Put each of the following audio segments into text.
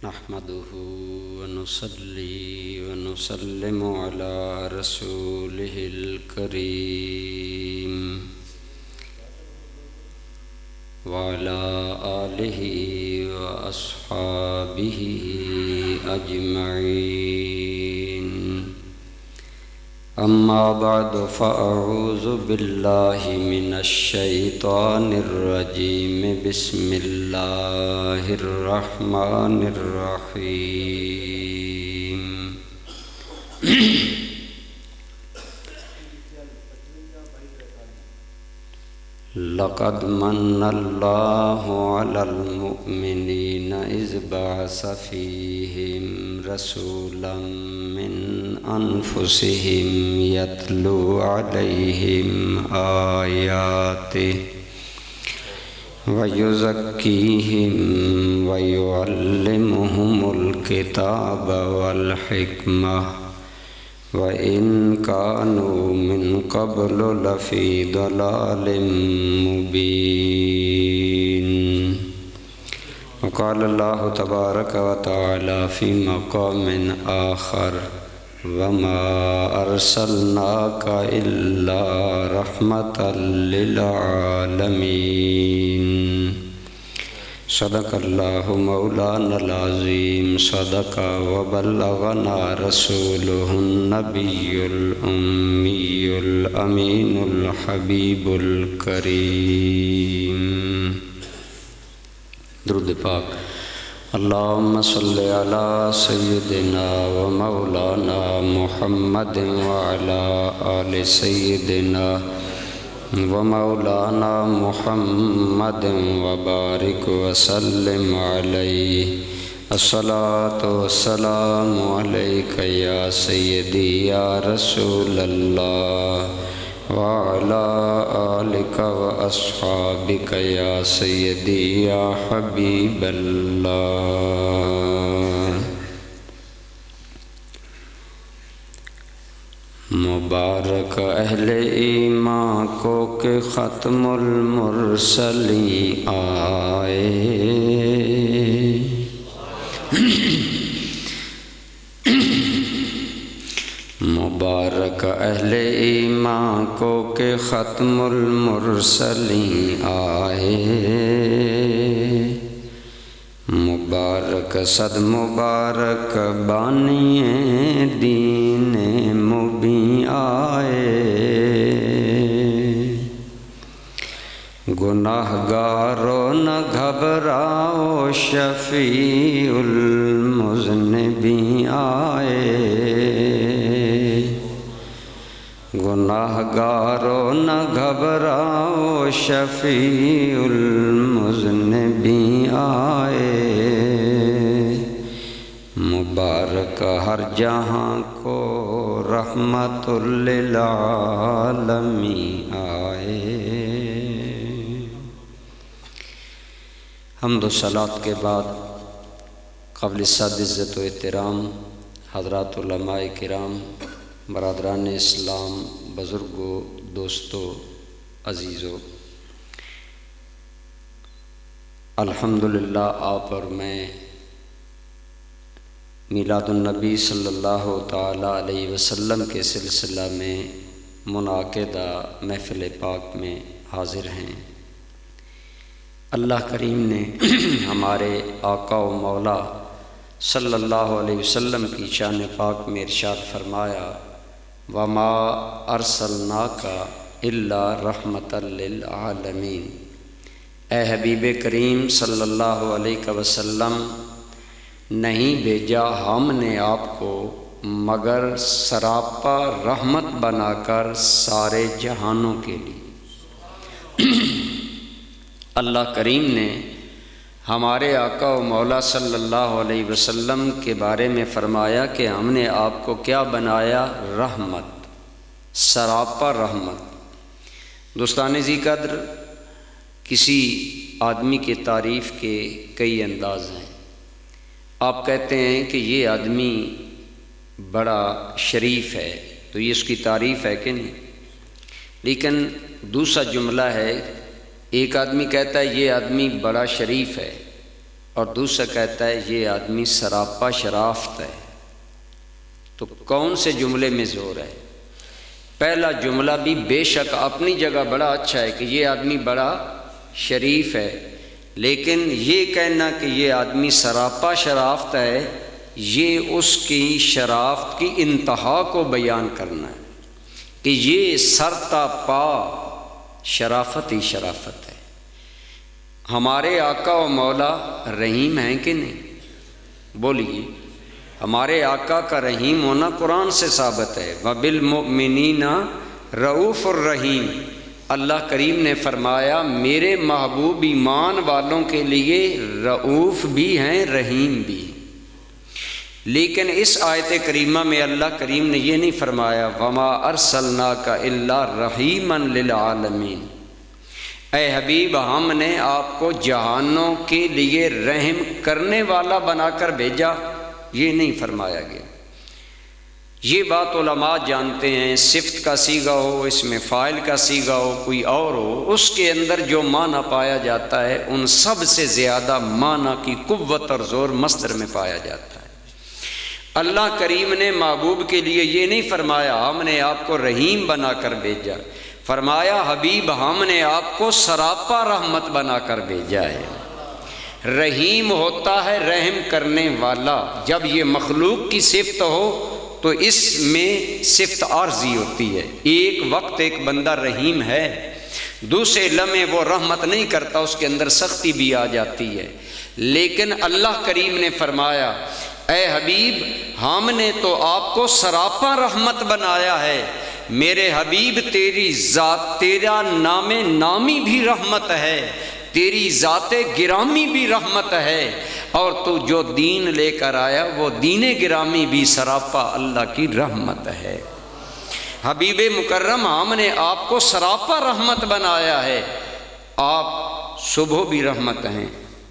نحمده ونصلي ونسلم على رسوله الكريم وعلى آله وأصحابه أجمعين. أما بعد فأعوذ بالله من الشيطان الرجيم. بسم الله الرحمن الرحيم. لقد من الله على المؤمنين إذ بعث فيهم رسولا من أنفسهم يتلو عليهم آياته ويزكيهم ويعلمهم الكتاب والحكمة وَإِن كَانُوا مِن قَبْلُ لَفِي ضَلَالٍ مُبِينٍ. وقال الله تبارك وتعالى في مقام آخر: وَمَا أَرْسَلْنَاكَ إِلَّا رَحْمَةً لِلْعَالَمِينَ. صدق اللہ مولانا العظیم. صدق وبلغنا رسوله النبی الأمی الأمین الحبیب الکریم. درود پاک. اللہم صلی علی سیدنا و مولانا محمد وعلی آل سیدنا ومولانا محمد وبارک وسلم علیہ. الصلاۃ والسلام علیک یا سیدی یا رسول اللہ وعلی آلک واصحابک یا سیدی یا حبیب اللہ. مبارک اہل ایمان کو کہ ختم المرسلین آئے. مبارک اہل ایمان کو کہ ختم المرسلین آئے. مبارک صد مبارک بانی دین مبین آئے. گناہ گارو نہ گھبراؤ شفیع المذنبین آئے. گناہ گارو نہ گھبراؤ شفیع المذنبین آئے. مبارک ہر جہاں کو رحمت للعالمین آئے. حمد و صلوات کے بعد قابل صد عزت و احترام حضرات علماء کرام، برادران اسلام، بزرگوں، دوستوں، عزیزوں، الحمدللہ آپ اور میں میلاد النبی صلی اللہ تعالیٰ علیہ وسلم کے سلسلہ میں منعقدہ محفل پاک میں حاضر ہیں. اللہ کریم نے ہمارے آقا و مولا صلی اللہ علیہ وسلم کی شان پاک میں ارشاد فرمایا: وَمَا أَرْسَلْنَاكَ إِلَّا رَحْمَةً لِلْعَالَمِينَ. اے حبیب کریم صلی اللہ علیہ وسلم، نہیں بھیجا ہم نے آپ کو مگر سراپا رحمت بنا کر سارے جہانوں کے لیے. اللہ کریم نے ہمارے آقا و مولا صلی اللہ علیہ وسلم کے بارے میں فرمایا کہ ہم نے آپ کو کیا بنایا؟ رحمت، سراپا رحمت. دوستان ذی قدر، کسی آدمی کی تعریف کے کئی انداز ہیں. آپ کہتے ہیں کہ یہ آدمی بڑا شریف ہے، تو یہ اس کی تعریف ہے کہ نہیں؟ لیکن دوسرا جملہ ہے، ایک آدمی کہتا ہے یہ آدمی بڑا شریف ہے، اور دوسرا کہتا ہے یہ آدمی سراپا شرافت ہے۔ تو کون سے جملے میں زور ہے؟ پہلا جملہ بھی بے شک اپنی جگہ بڑا اچھا ہے کہ یہ آدمی بڑا شریف ہے، لیکن یہ کہنا کہ یہ آدمی سراپا شرافت ہے، یہ اس کی شرافت کی انتہا کو بیان کرنا ہے کہ یہ سر تا پا شرافت ہی شرافت ہے۔ ہمارے آقا و مولا رحیم ہیں کہ نہیں؟ بولیے، ہمارے آقا کا رحیم ہونا قرآن سے ثابت ہے۔ وَبِالْمُؤْمِنِينَ رؤوف الرحیم، اللہ کریم نے فرمایا میرے محبوب ایمان والوں کے لیے رؤوف بھی ہیں، رحیم بھی۔ لیکن اس آیت کریمہ میں اللہ کریم نے یہ نہیں فرمایا وَمَا أَرْسَلْنَاكَ إِلَّا رَحِيمًا لِلْعَالَمِينَ، اے حبیب ہم نے آپ کو جہانوں کے لیے رحم کرنے والا بنا کر بھیجا، یہ نہیں فرمایا گیا۔ یہ بات علماء جانتے ہیں، صفت کا صیغہ ہو، اس میں فاعل کا صیغہ ہو، کوئی اور ہو، اس کے اندر جو معنی پایا جاتا ہے ان سب سے زیادہ معنی کی قوت اور زور مصدر میں پایا جاتا ہے۔ اللہ کریم نے محبوب کے لیے یہ نہیں فرمایا ہم نے آپ کو رحیم بنا کر بھیجا، فرمایا حبیب ہم نے آپ کو سراپا رحمت بنا کر بھیجا ہے۔ رحیم ہوتا ہے رحم کرنے والا، جب یہ مخلوق کی صفت ہو تو اس میں صفت عارضی ہوتی ہے۔ ایک وقت ایک بندہ رحیم ہے، دوسرے لمحے وہ رحمت نہیں کرتا، اس کے اندر سختی بھی آ جاتی ہے۔ لیکن اللہ کریم نے فرمایا اے حبیب ہم نے تو آپ کو سراپا رحمت بنایا ہے، میرے حبیب تیری ذات، تیرا نام نامی بھی رحمت ہے، تیری ذات گرامی بھی رحمت ہے، اور تو جو دین لے کر آیا وہ دین گرامی بھی سراپا اللہ کی رحمت ہے۔ حبیب مکرم ہم نے آپ کو سراپا رحمت بنایا ہے، آپ صبح بھی رحمت ہیں،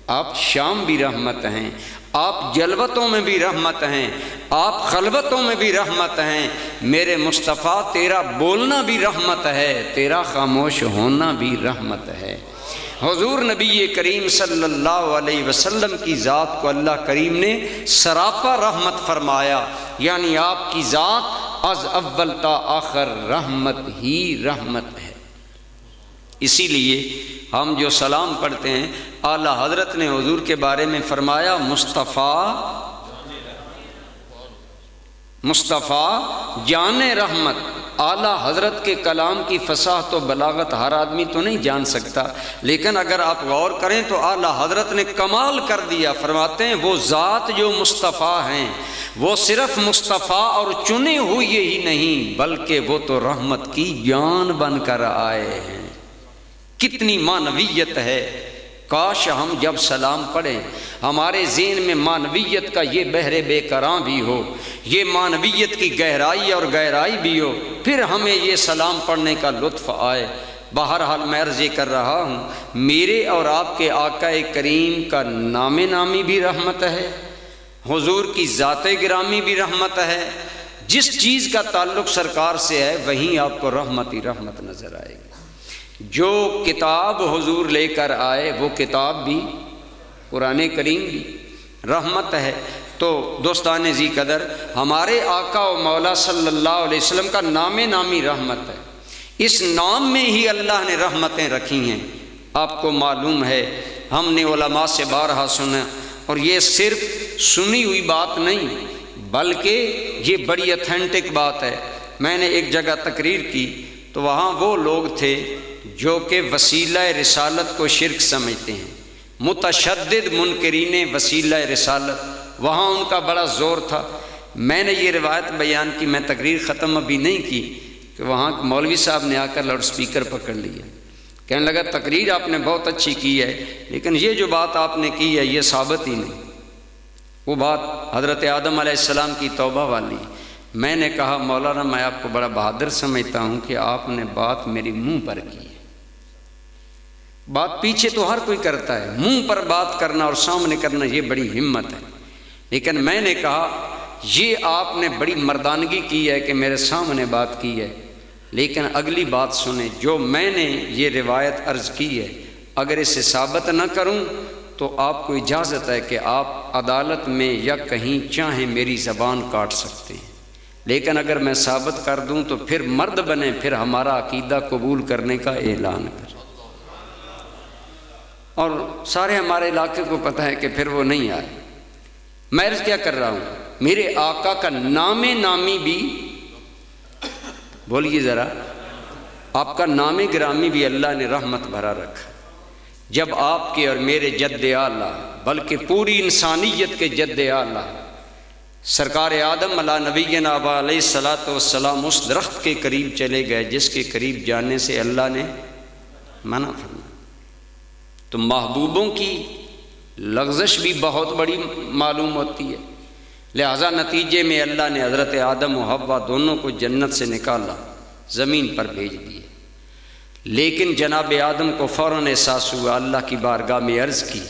آپ شام بھی رحمت ہیں، آپ جلوتوں میں بھی رحمت ہیں، آپ خلوتوں میں بھی رحمت ہیں، میرے مصطفیٰ تیرا بولنا بھی رحمت ہے، تیرا خاموش ہونا بھی رحمت ہے۔ حضور نبی کریم صلی اللہ علیہ وسلم کی ذات کو اللہ کریم نے سراپا رحمت فرمایا، یعنی آپ کی ذات از اول تا آخر رحمت ہی رحمت ہے۔ اسی لیے ہم جو سلام پڑھتے ہیں اعلیٰ حضرت نے حضور کے بارے میں فرمایا مصطفیٰ جان رحمت۔ اعلیٰ حضرت کے کلام کی فصاحت و بلاغت ہر آدمی تو نہیں جان سکتا، لیکن اگر آپ غور کریں تو اعلیٰ حضرت نے کمال کر دیا۔ فرماتے ہیں وہ ذات جو مصطفیٰ ہیں وہ صرف مصطفیٰ اور چنے ہوئے ہی نہیں بلکہ وہ تو رحمت کی جان بن کر آئے ہیں۔ کتنی معنویت ہے، کاش ہم جب سلام پڑھیں ہمارے ذہن میں معنویت کا یہ بحر بے کراں بھی ہو، یہ معنویت کی گہرائی اور گہرائی بھی ہو، پھر ہمیں یہ سلام پڑھنے کا لطف آئے۔ بہرحال میں عرض یہ کر رہا ہوں میرے اور آپ کے آقا کریم کا نام نامی بھی رحمت ہے، حضور کی ذات گرامی بھی رحمت ہے، جس چیز کا تعلق سرکار سے ہے وہیں آپ کو رحمت ہی رحمت نظر آئے گی۔ جو کتاب حضور لے کر آئے وہ کتاب بھی، قرآن کریم بھی رحمت ہے۔ تو دوستان ذی قدر ہمارے آقا و مولا صلی اللہ علیہ وسلم کا نام نامی رحمت ہے، اس نام میں ہی اللہ نے رحمتیں رکھی ہیں۔ آپ کو معلوم ہے ہم نے علماء سے بارہا سنا، اور یہ صرف سنی ہوئی بات نہیں بلکہ یہ بڑی اتھینٹک بات ہے۔ میں نے ایک جگہ تقریر کی تو وہاں وہ لوگ تھے جو کہ وسیلہ رسالت کو شرک سمجھتے ہیں، متشدد منکرین وسیلہ رسالت، وہاں ان کا بڑا زور تھا۔ میں نے یہ روایت بیان کی، میں تقریر ختم ابھی نہیں کی کہ وہاں مولوی صاحب نے آ کر لاؤڈ سپیکر پکڑ لیا، کہنے لگا تقریر آپ نے بہت اچھی کی ہے لیکن یہ جو بات آپ نے کی ہے یہ ثابت ہی نہیں، وہ بات حضرت آدم علیہ السلام کی توبہ والی۔ میں نے کہا مولانا میں آپ کو بڑا بہادر سمجھتا ہوں کہ آپ نے بات میری منہ پر کی ہے، بات پیچھے تو ہر کوئی کرتا ہے، منہ پر بات کرنا اور سامنے کرنا یہ بڑی ہمت ہے، لیکن میں نے کہا یہ آپ نے بڑی مردانگی کی ہے کہ میرے سامنے بات کی ہے، لیکن اگلی بات سنیں، جو میں نے یہ روایت عرض کی ہے اگر اسے ثابت نہ کروں تو آپ کو اجازت ہے کہ آپ عدالت میں یا کہیں چاہیں میری زبان کاٹ سکتے ہیں، لیکن اگر میں ثابت کر دوں تو پھر مرد بنیں، پھر ہمارا عقیدہ قبول کرنے کا اعلان کریں۔ اور سارے ہمارے علاقے کو پتہ ہے کہ پھر وہ نہیں آئے۔ میں عرض کیا کر رہا ہوں، میرے آقا کا نام نامی بھی، بولیے ذرا، آپ کا نام گرامی بھی اللہ نے رحمت بھرا رکھا۔ جب آپ کے اور میرے جد اعلیٰ، بلکہ پوری انسانیت کے جد اعلیٰ سرکار آدم علیہ نبینا علیہ الصلاۃ والسلام اس درخت کے قریب چلے گئے جس کے قریب جانے سے اللہ نے منع فرمایا، تو محبوبوں کی لغزش بھی بہت بڑی معلوم ہوتی ہے، لہذا نتیجے میں اللہ نے حضرت آدم و حوا دونوں کو جنت سے نکالا، زمین پر بھیج دیے۔ لیکن جناب آدم کو فوراً احساس ہوا، اللہ کی بارگاہ میں عرض کی،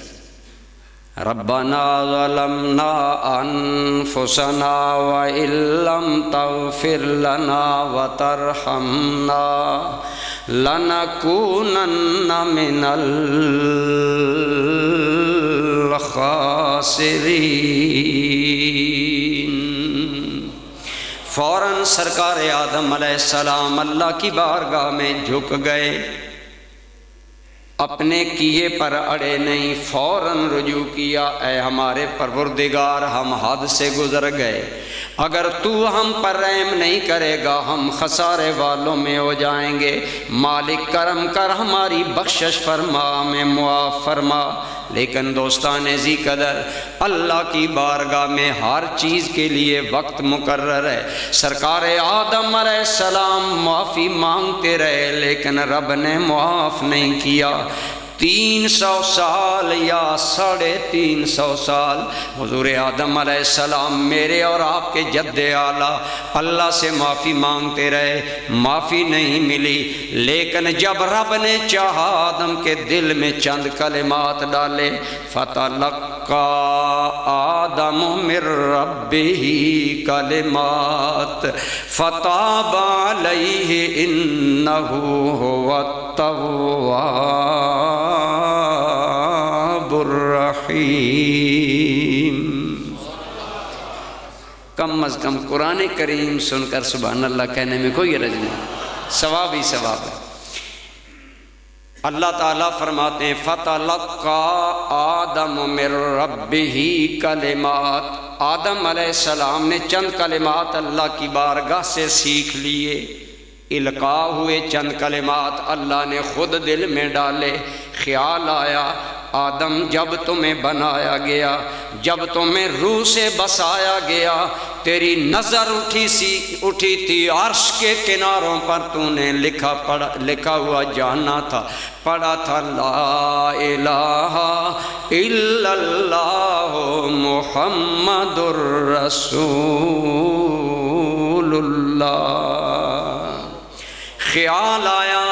ربنا ظلمنا انفسنا وان لم تغفر لنا وترحمنا لنکونن من الخاسرین۔ فوراً سرکار آدم علیہ السلام اللہ کی بارگاہ میں جھک گئے، اپنے کیے پر اڑے نہیں، فوراً رجوع کیا، اے ہمارے پروردگار ہم حد سے گزر گئے، اگر تو ہم پر رحم نہیں کرے گا ہم خسارے والوں میں ہو جائیں گے، مالک کرم کر ہماری بخشش فرما، ہمیں معاف فرما۔ لیکن دوستان ذی قدر، اللہ کی بارگاہ میں ہر چیز کے لیے وقت مقرر ہے۔ سرکار آدم علیہ السلام معافی مانگتے رہے لیکن رب نے معاف نہیں کیا۔ 300 سال یا 350 سال حضور آدم علیہ السلام میرے اور آپ کے جد اعلیٰ اللہ سے معافی مانگتے رہے، معافی نہیں ملی۔ لیکن جب رب نے چاہا آدم کے دل میں چند کلمات ڈالے، فَتَلَقَّى آدَمُ مِن رَّبِّهِ كَلِمَاتٍ فَتَابَ عَلَيْهِ إِنَّهُ هُوَ التواب الرحیم۔ کم از کم قرآن کریم سن کر سبحان اللہ کہنے میں کوئی حرج نہیں، ثواب ہی ثواب ہے۔ اللہ تعالیٰ فرماتے ہیں فَتَلَقَّى آدَمُ مِن رَّبِّهِ كَلِمَاتٍ، آدم علیہ السلام نے چند کلمات اللہ کی بارگاہ سے سیکھ لیے، القاء ہوئے چند کلمات اللہ نے خود دل میں ڈالے۔ خیال آیا آدم جب تمہیں بنایا گیا، جب تمہیں روح سے بسایا گیا، تیری نظر اٹھی تھی عرش کے کناروں پر، تو نے لکھا ہوا جانا تھا، پڑھا تھا لا الہ الا اللہ محمد الرسول اللہ۔ خیال آیا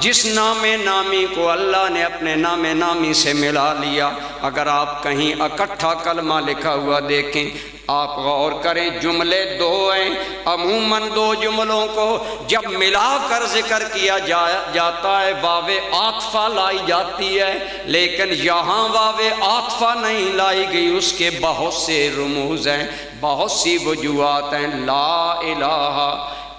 جس نام نامی کو اللہ نے اپنے نام نامی سے ملا لیا، اگر آپ کہیں اکٹھا کلمہ لکھا ہوا دیکھیں، آپ غور کریں، جملے دو ہیں، عموماً دو جملوں کو جب ملا کر ذکر کیا جاتا ہے واو عاطفہ لائی جاتی ہے، لیکن یہاں واو عاطفہ نہیں لائی گئی، اس کے بہت سے رموز ہیں، بہت سی وجوہات ہیں۔ لا الہ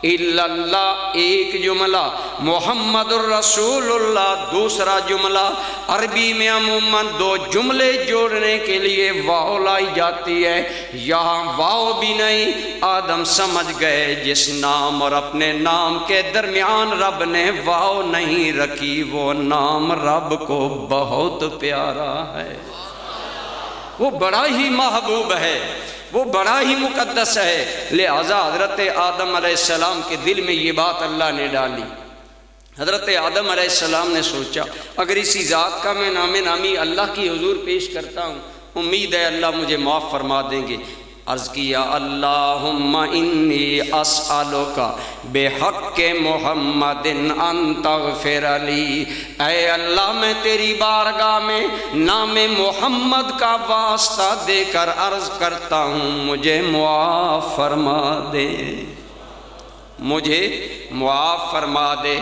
الا اللہ ایک جملہ، محمد الرسول اللہ دوسرا جملہ۔ عربی میں عموماً دو جملے جوڑنے کے لیے واو لائی جاتی ہے، یہاں واو بھی نہیں۔ آدم سمجھ گئے جس نام اور اپنے نام کے درمیان رب نے واو نہیں رکھی، وہ نام رب کو بہت پیارا ہے، وہ بڑا ہی محبوب ہے، وہ بڑا ہی مقدس ہے، لہذا حضرت آدم علیہ السلام کے دل میں یہ بات اللہ نے ڈالی۔ حضرت آدم علیہ السلام نے سوچا اگر اسی ذات کا میں نام نامی اللہ کی حضور پیش کرتا ہوں، امید ہے اللہ مجھے معاف فرما دیں گے۔ عرض کیا اللہم انی اسألک بحق محمد ان تغفر لی، اے اللہ میں تیری بارگاہ میں نام محمد کا واسطہ دے کر عرض کرتا ہوں مجھے معاف فرما دے، مجھے معاف فرما دے۔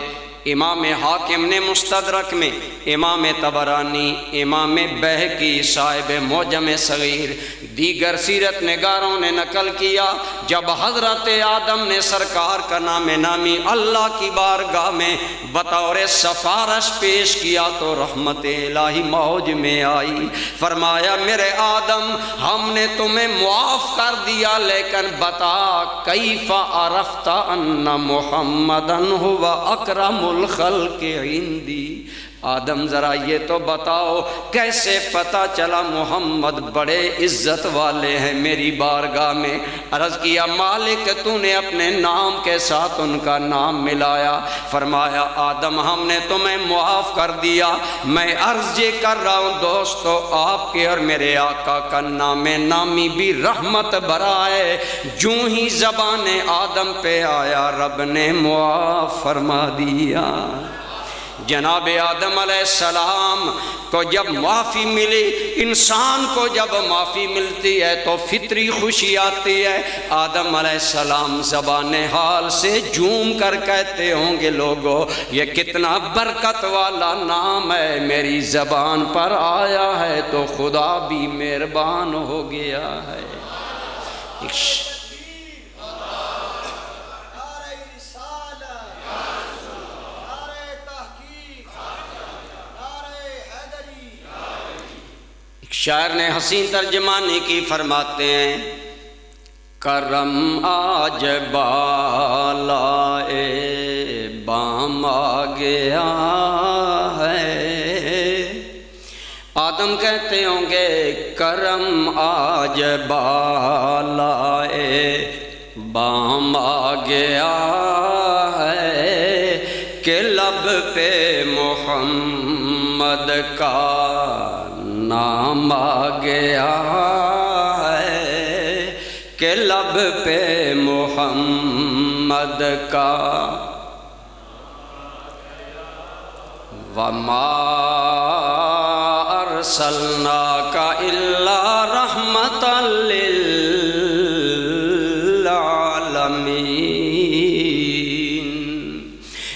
امام حاکم نے مستدرک میں، امام طبرانی، امام بہقی صاحب معجم صغیر، دیگر سیرت نگاروں نے نقل کیا جب حضرت آدم نے سرکار کا نام نامی اللہ کی بارگاہ میں بطور سفارش پیش کیا تو رحمت الہی موج میں آئی۔ فرمایا میرے آدم ہم نے تمہیں معاف کر دیا، لیکن بتا کیف عرفت ان محمدن هو اکرم الخلق عندی، آدم ذرا یہ تو بتاؤ کیسے پتہ چلا محمد بڑے عزت والے ہیں میری بارگاہ میں؟ عرض کیا مالک تو نے اپنے نام کے ساتھ ان کا نام ملایا۔ فرمایا آدم ہم نے تمہیں معاف کر دیا، میں عرض یہ کر رہا ہوں دوستو آپ کے اور میرے آقا کا نام نامی بھی رحمت بھرا ہے، جوں ہی زبان آدم پہ آیا رب نے معاف فرما دیا۔ جناب آدم علیہ السلام کو جب معافی ملی، انسان کو جب معافی ملتی ہے تو فطری خوشی آتی ہے۔ آدم علیہ السلام زبان حال سے جھوم کر کہتے ہوں گے لوگوں یہ کتنا برکت والا نام ہے، میری زبان پر آیا ہے تو خدا بھی مہربان ہو گیا ہے۔ شاعر نے حسین ترجمانی کی، فرماتے ہیں کرم آج بالائے بام آ گیا ہے۔ آدم کہتے ہوں گے کرم آج بالائے بام آ گیا ہے کہ لب پہ محمد کا نام آ گیا ہے کہ لب پہ محمد کا۔ وما ارسلناک الا رحمۃ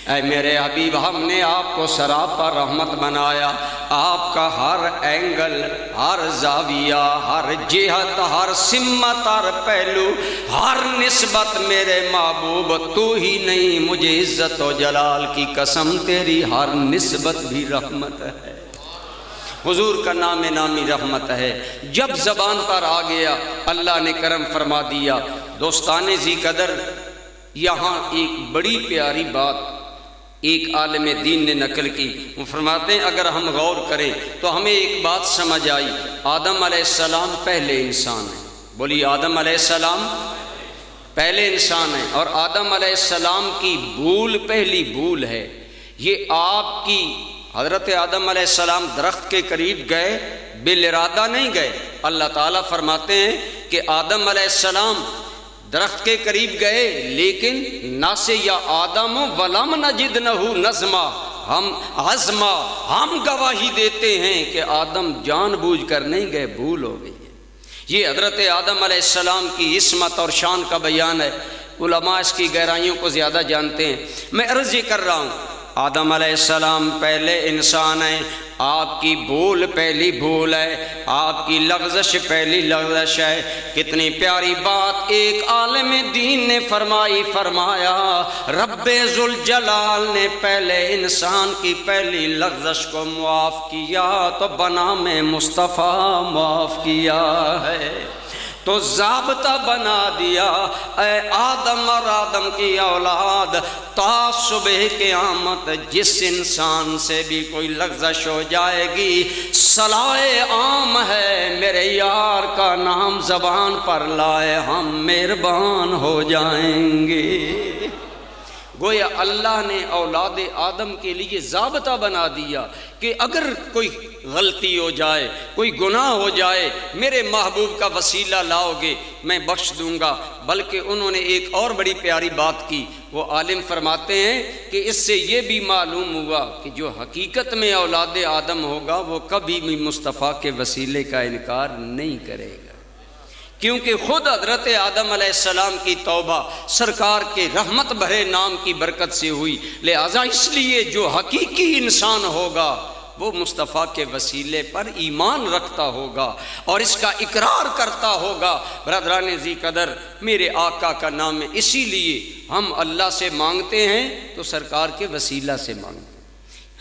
اے میرے حبیب ہم نے آپ کو سراپا رحمت بنایا، آپ کا ہر اینگل، ہر زاویہ، ہر جہت، ہر سمت، ہر پہلو، ہر نسبت میرے محبوب تو ہی نہیں، مجھے عزت و جلال کی قسم تیری ہر نسبت بھی رحمت ہے۔ حضور کا نام نامی رحمت ہے، جب زبان پر آ گیا اللہ نے کرم فرما دیا۔ دوستان ذی قدر، یہاں ایک بڑی پیاری بات ایک عالم دین نے نقل کی، وہ فرماتے ہیں اگر ہم غور کریں تو ہمیں ایک بات سمجھ آئی، آدم علیہ السلام پہلے انسان ہیں۔ بولی آدم علیہ السلام پہلے انسان ہیں، اور آدم علیہ السلام کی بھول پہلی بھول ہے۔ یہ آپ کی حضرت آدم علیہ السلام درخت کے قریب گئے، بالارادہ نہیں گئے۔ اللہ تعالیٰ فرماتے ہیں کہ آدم علیہ السلام درخت کے قریب گئے، لیکن ناسیا آدم ولم نجد لہ نظما، ہم عزما، ہم گواہی دیتے ہیں کہ آدم جان بوجھ کر نہیں گئے، بھول ہو گئی ہے۔ یہ حضرت آدم علیہ السلام کی عصمت اور شان کا بیان ہے، علماء اس کی گہرائیوں کو زیادہ جانتے ہیں۔ میں عرض یہ کر رہا ہوں آدم علیہ السلام پہلے انسان ہیں، آپ کی بھول پہلی بھول ہے، آپ کی لغزش پہلی لغزش ہے۔ کتنی پیاری بات ایک عالم دین نے فرمائی، فرمایا رب ذوالجلال نے پہلے انسان کی پہلی لغزش کو معاف کیا تو بنام مصطفیٰ معاف کیا ہے، تو ضابطہ بنا دیا اے آدم اور آدم کی اولاد، تا صبح قیامت جس انسان سے بھی کوئی لغزش ہو جائے گی، صلاح عام ہے میرے یار کا نام زبان پر لائے ہم مہربان ہو جائیں گے۔ گویا اللہ نے اولاد آدم کے لیے ضابطہ بنا دیا کہ اگر کوئی غلطی ہو جائے، کوئی گناہ ہو جائے، میرے محبوب کا وسیلہ لاؤ گے میں بخش دوں گا۔ بلکہ انہوں نے ایک اور بڑی پیاری بات کی، وہ عالم فرماتے ہیں کہ اس سے یہ بھی معلوم ہوا کہ جو حقیقت میں اولاد آدم ہوگا وہ کبھی بھی مصطفیٰ کے وسیلے کا انکار نہیں کرے گا، کیونکہ خود حضرت آدم علیہ السلام کی توبہ سرکار کے رحمت بھرے نام کی برکت سے ہوئی، لہذا اس لیے جو حقیقی انسان ہوگا وہ مصطفیٰ کے وسیلے پر ایمان رکھتا ہوگا اور اس کا اقرار کرتا ہوگا۔ برادران ذی قدر، میرے آقا کا نام ہے، اسی لیے ہم اللہ سے مانگتے ہیں تو سرکار کے وسیلہ سے مانگتے ہیں۔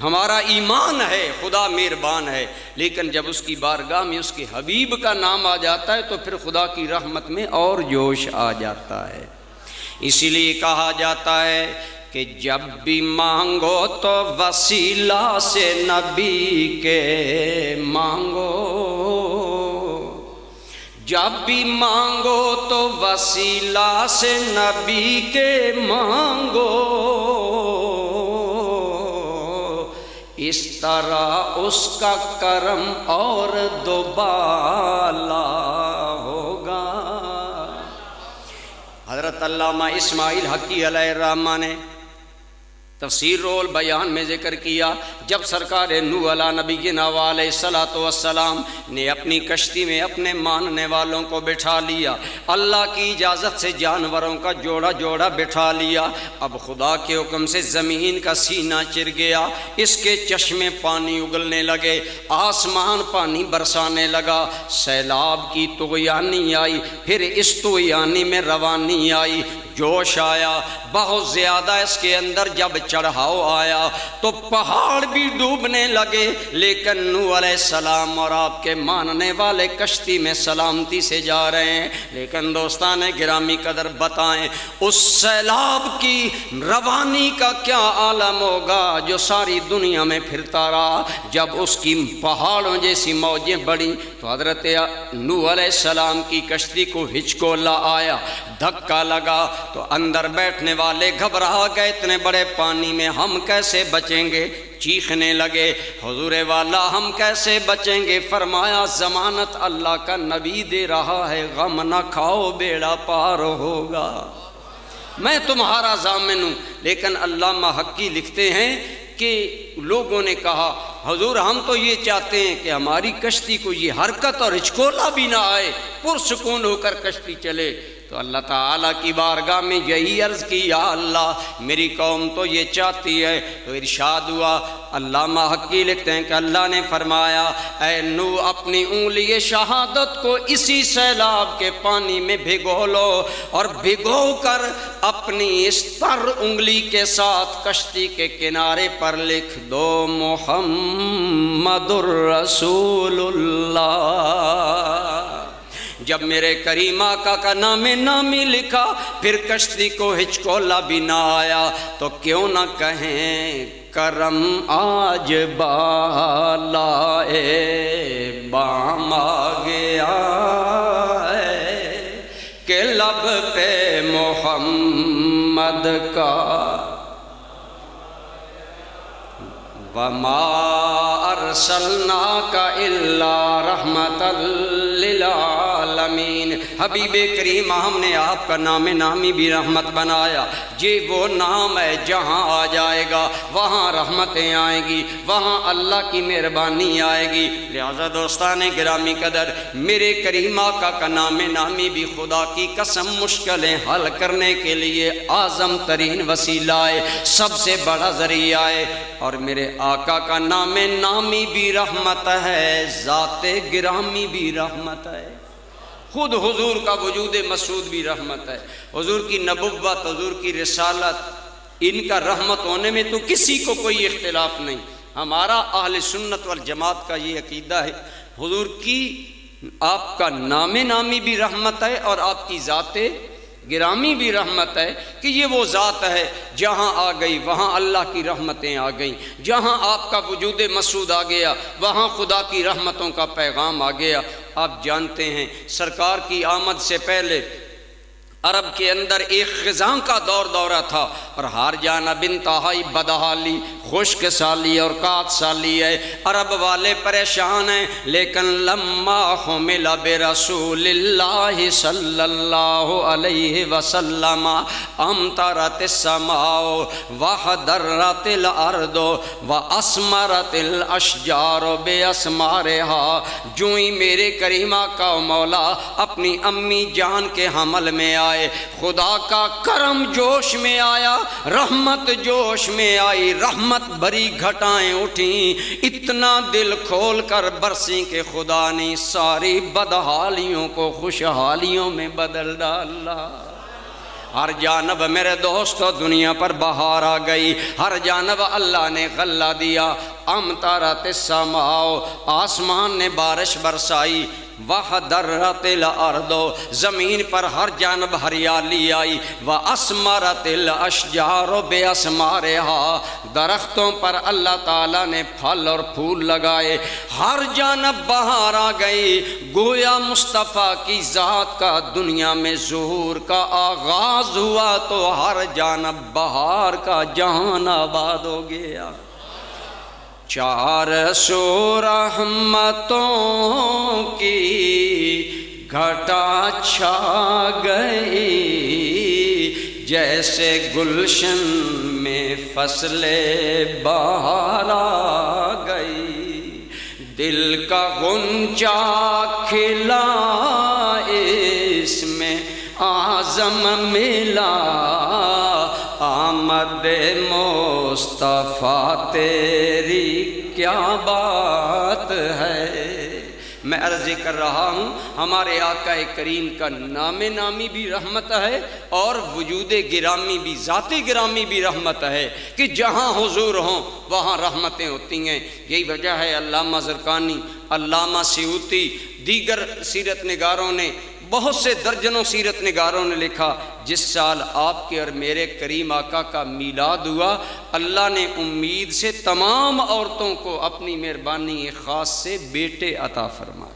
ہمارا ایمان ہے خدا مہربان ہے، لیکن جب اس کی بارگاہ میں اس کے حبیب کا نام آ جاتا ہے تو پھر خدا کی رحمت میں اور جوش آ جاتا ہے۔ اسی لیے کہا جاتا ہے کہ جب بھی مانگو تو وسیلہ سے نبی کے مانگو، جب بھی مانگو تو وسیلہ سے نبی کے مانگو، اس طرح اس کا کرم اور دوبالا ہوگا۔ حضرت علامہ اسماعیل حقی علیہ الرحمہ نے تفسیر رول بیان میں ذکر کیا، جب سرکار نوح علیہ نبینا علیہ الصلوۃ والسلام نے اپنی کشتی میں اپنے ماننے والوں کو بٹھا لیا، اللہ کی اجازت سے جانوروں کا جوڑا جوڑا بٹھا لیا، اب خدا کے حکم سے زمین کا سینہ چر گیا، اس کے چشمے پانی اگلنے لگے، آسمان پانی برسانے لگا، سیلاب کی طغیانی آئی، پھر اس طغیانی میں روانی آئی، جوش آیا بہت زیادہ اس کے اندر، جب چڑھاؤ آیا تو پہاڑ بھی ڈوبنے لگے، لیکن نوح علیہ السلام اور آپ کے ماننے والے کشتی میں سلامتی سے جا رہے ہیں۔ لیکن دوستان گرامی قدر بتائیں اس سیلاب کی روانی کا کیا عالم ہوگا جو ساری دنیا میں پھرتا رہا، جب اس کی پہاڑوں جیسی موجیں بڑھی تو حضرت نوح علیہ السلام کی کشتی کو ہچکولا آیا، دھکا لگا تو اندر بیٹھنے والے گھبرا گئے، اتنے بڑے پانی میں ہم کیسے بچیں گے، چیخنے لگے حضور والا ہم کیسے بچیں گے؟ فرمایا ضمانت اللہ کا نبی دے رہا ہے، غم نہ کھاؤ بیڑا پار ہوگا، میں تمہارا ضامن ہوں۔ لیکن علامہ حقی لکھتے ہیں کہ لوگوں نے کہا حضور ہم تو یہ چاہتے ہیں کہ ہماری کشتی کو یہ حرکت اور ہچکولا بھی نہ آئے، پرسکون ہو کر کشتی چلے۔ تو اللہ تعالیٰ کی بارگاہ میں یہی عرض کی، یا اللہ میری قوم تو یہ چاہتی ہے، تو ارشاد ہوا۔ علامہ حقی لکھتے ہیں کہ اللہ نے فرمایا اے نوح اپنی انگلی شہادت کو اسی سیلاب کے پانی میں بھگو لو، اور بھگو کر اپنی اس تر انگلی کے ساتھ کشتی کے کنارے پر لکھ دو محمد الرسول اللہ۔ جب میرے کریم آقا کا نام نامی لکھا، پھر کشتی کو ہچکولا بھی نہ آیا، تو کیوں نہ کہیں کرم آج بالا بام آ گیا ہے کہ لب پہ محمد کا وما ارسلناک الا رحمت للعالمین۔ حبیب کریم ہم نے آپ کا نام نامی بھی رحمت بنایا، یہ وہ نام ہے جہاں آ جائے گا وہاں رحمتیں آئیں گی، وہاں اللہ کی مہربانی آئے گی۔ لہذا دوستان گرامی قدر میرے کریم آقا کا نام نامی بھی خدا کی قسم مشکلیں حل کرنے کے لیے اعظم ترین وسیلہ ہے، سب سے بڑا ذریعہ ہے، اور میرے آقا کا نام نامی بھی رحمت ہے، ذات گرامی بھی رحمت ہے، خود حضور کا وجود مسعود بھی رحمت ہے، حضور کی نبوت، حضور کی رسالت، ان کا رحمت ہونے میں تو کسی کو کوئی اختلاف نہیں۔ ہمارا اہل سنت والجماعت کا یہ عقیدہ ہے، حضور کی آپ کا نام نامی بھی رحمت ہے اور آپ کی ذات گرامی بھی رحمت ہے، کہ یہ وہ ذات ہے جہاں آ گئی وہاں اللہ کی رحمتیں آ گئیں، جہاں آپ کا وجود مسعود آ گیا وہاں خدا کی رحمتوں کا پیغام آ گیا۔ آپ جانتے ہیں سرکار کی آمد سے پہلے عرب کے اندر ایک خزاں کا دورہ تھا، اور ہر جانب انتہائی بدحالی، خشک سالی اور کات سالی ہے، عرب والے پریشان ہیں، لیکن لما حمل برسول اللہ صلی اللہ علیہ وسلم امطرت السماء وحضرت الارض واسمرت الاشجار باسمارها، جو ہی میرے کریم آقا و مولا اپنی امی جان کے حمل میں آئے، خدا کا کرم جوش میں آیا، رحمت جوش میں آئی، رحمت بھری گھٹائیں اٹھیں، اتنا دل کھول کر برسی کہ خدا نے ساری بدحالیوں کو خوشحالیوں میں بدل ڈالا۔ ہر جانب میرے دوستو دنیا پر بہار آ گئی، ہر جانب اللہ نے غلہ دیا، امطرت السماء، آسمان نے بارش برسائی، وحضرت الارض، زمین پر ہر جانب ہریالی آئی، واسمرت الاشجار باسمارها، درختوں پر اللہ تعالیٰ نے پھل اور پھول لگائے، ہر جانب بہار آ گئی، گویا مصطفیٰ کی ذات کا دنیا میں ظہور کا آغاز ہوا تو ہر جانب بہار کا جہان آباد ہو گیا۔ چار سو رحمتوں کی گھٹا چھا گئی، جیسے گلشن میں فصل بہار آ گئی، دل کا غنچہ کھلا اس میں اعظم ملا، آمد مصطفیٰ تیری کیا بات ہے۔ میں عرض کر رہا ہوں ہمارے آقا کریم کا نام نامی بھی رحمت ہے اور وجود گرامی بھی، ذات گرامی بھی رحمت ہے کہ جہاں حضور ہوں وہاں رحمتیں ہوتی ہیں۔ یہی وجہ ہے علامہ زرقانی، علامہ سیوطی، دیگر سیرت نگاروں نے، بہت سے درجنوں سیرت نگاروں نے لکھا جس سال آپ کے اور میرے کریم آقا کا میلاد ہوا، اللہ نے امید سے تمام عورتوں کو اپنی مہربانی خاص سے بیٹے عطا فرمائے۔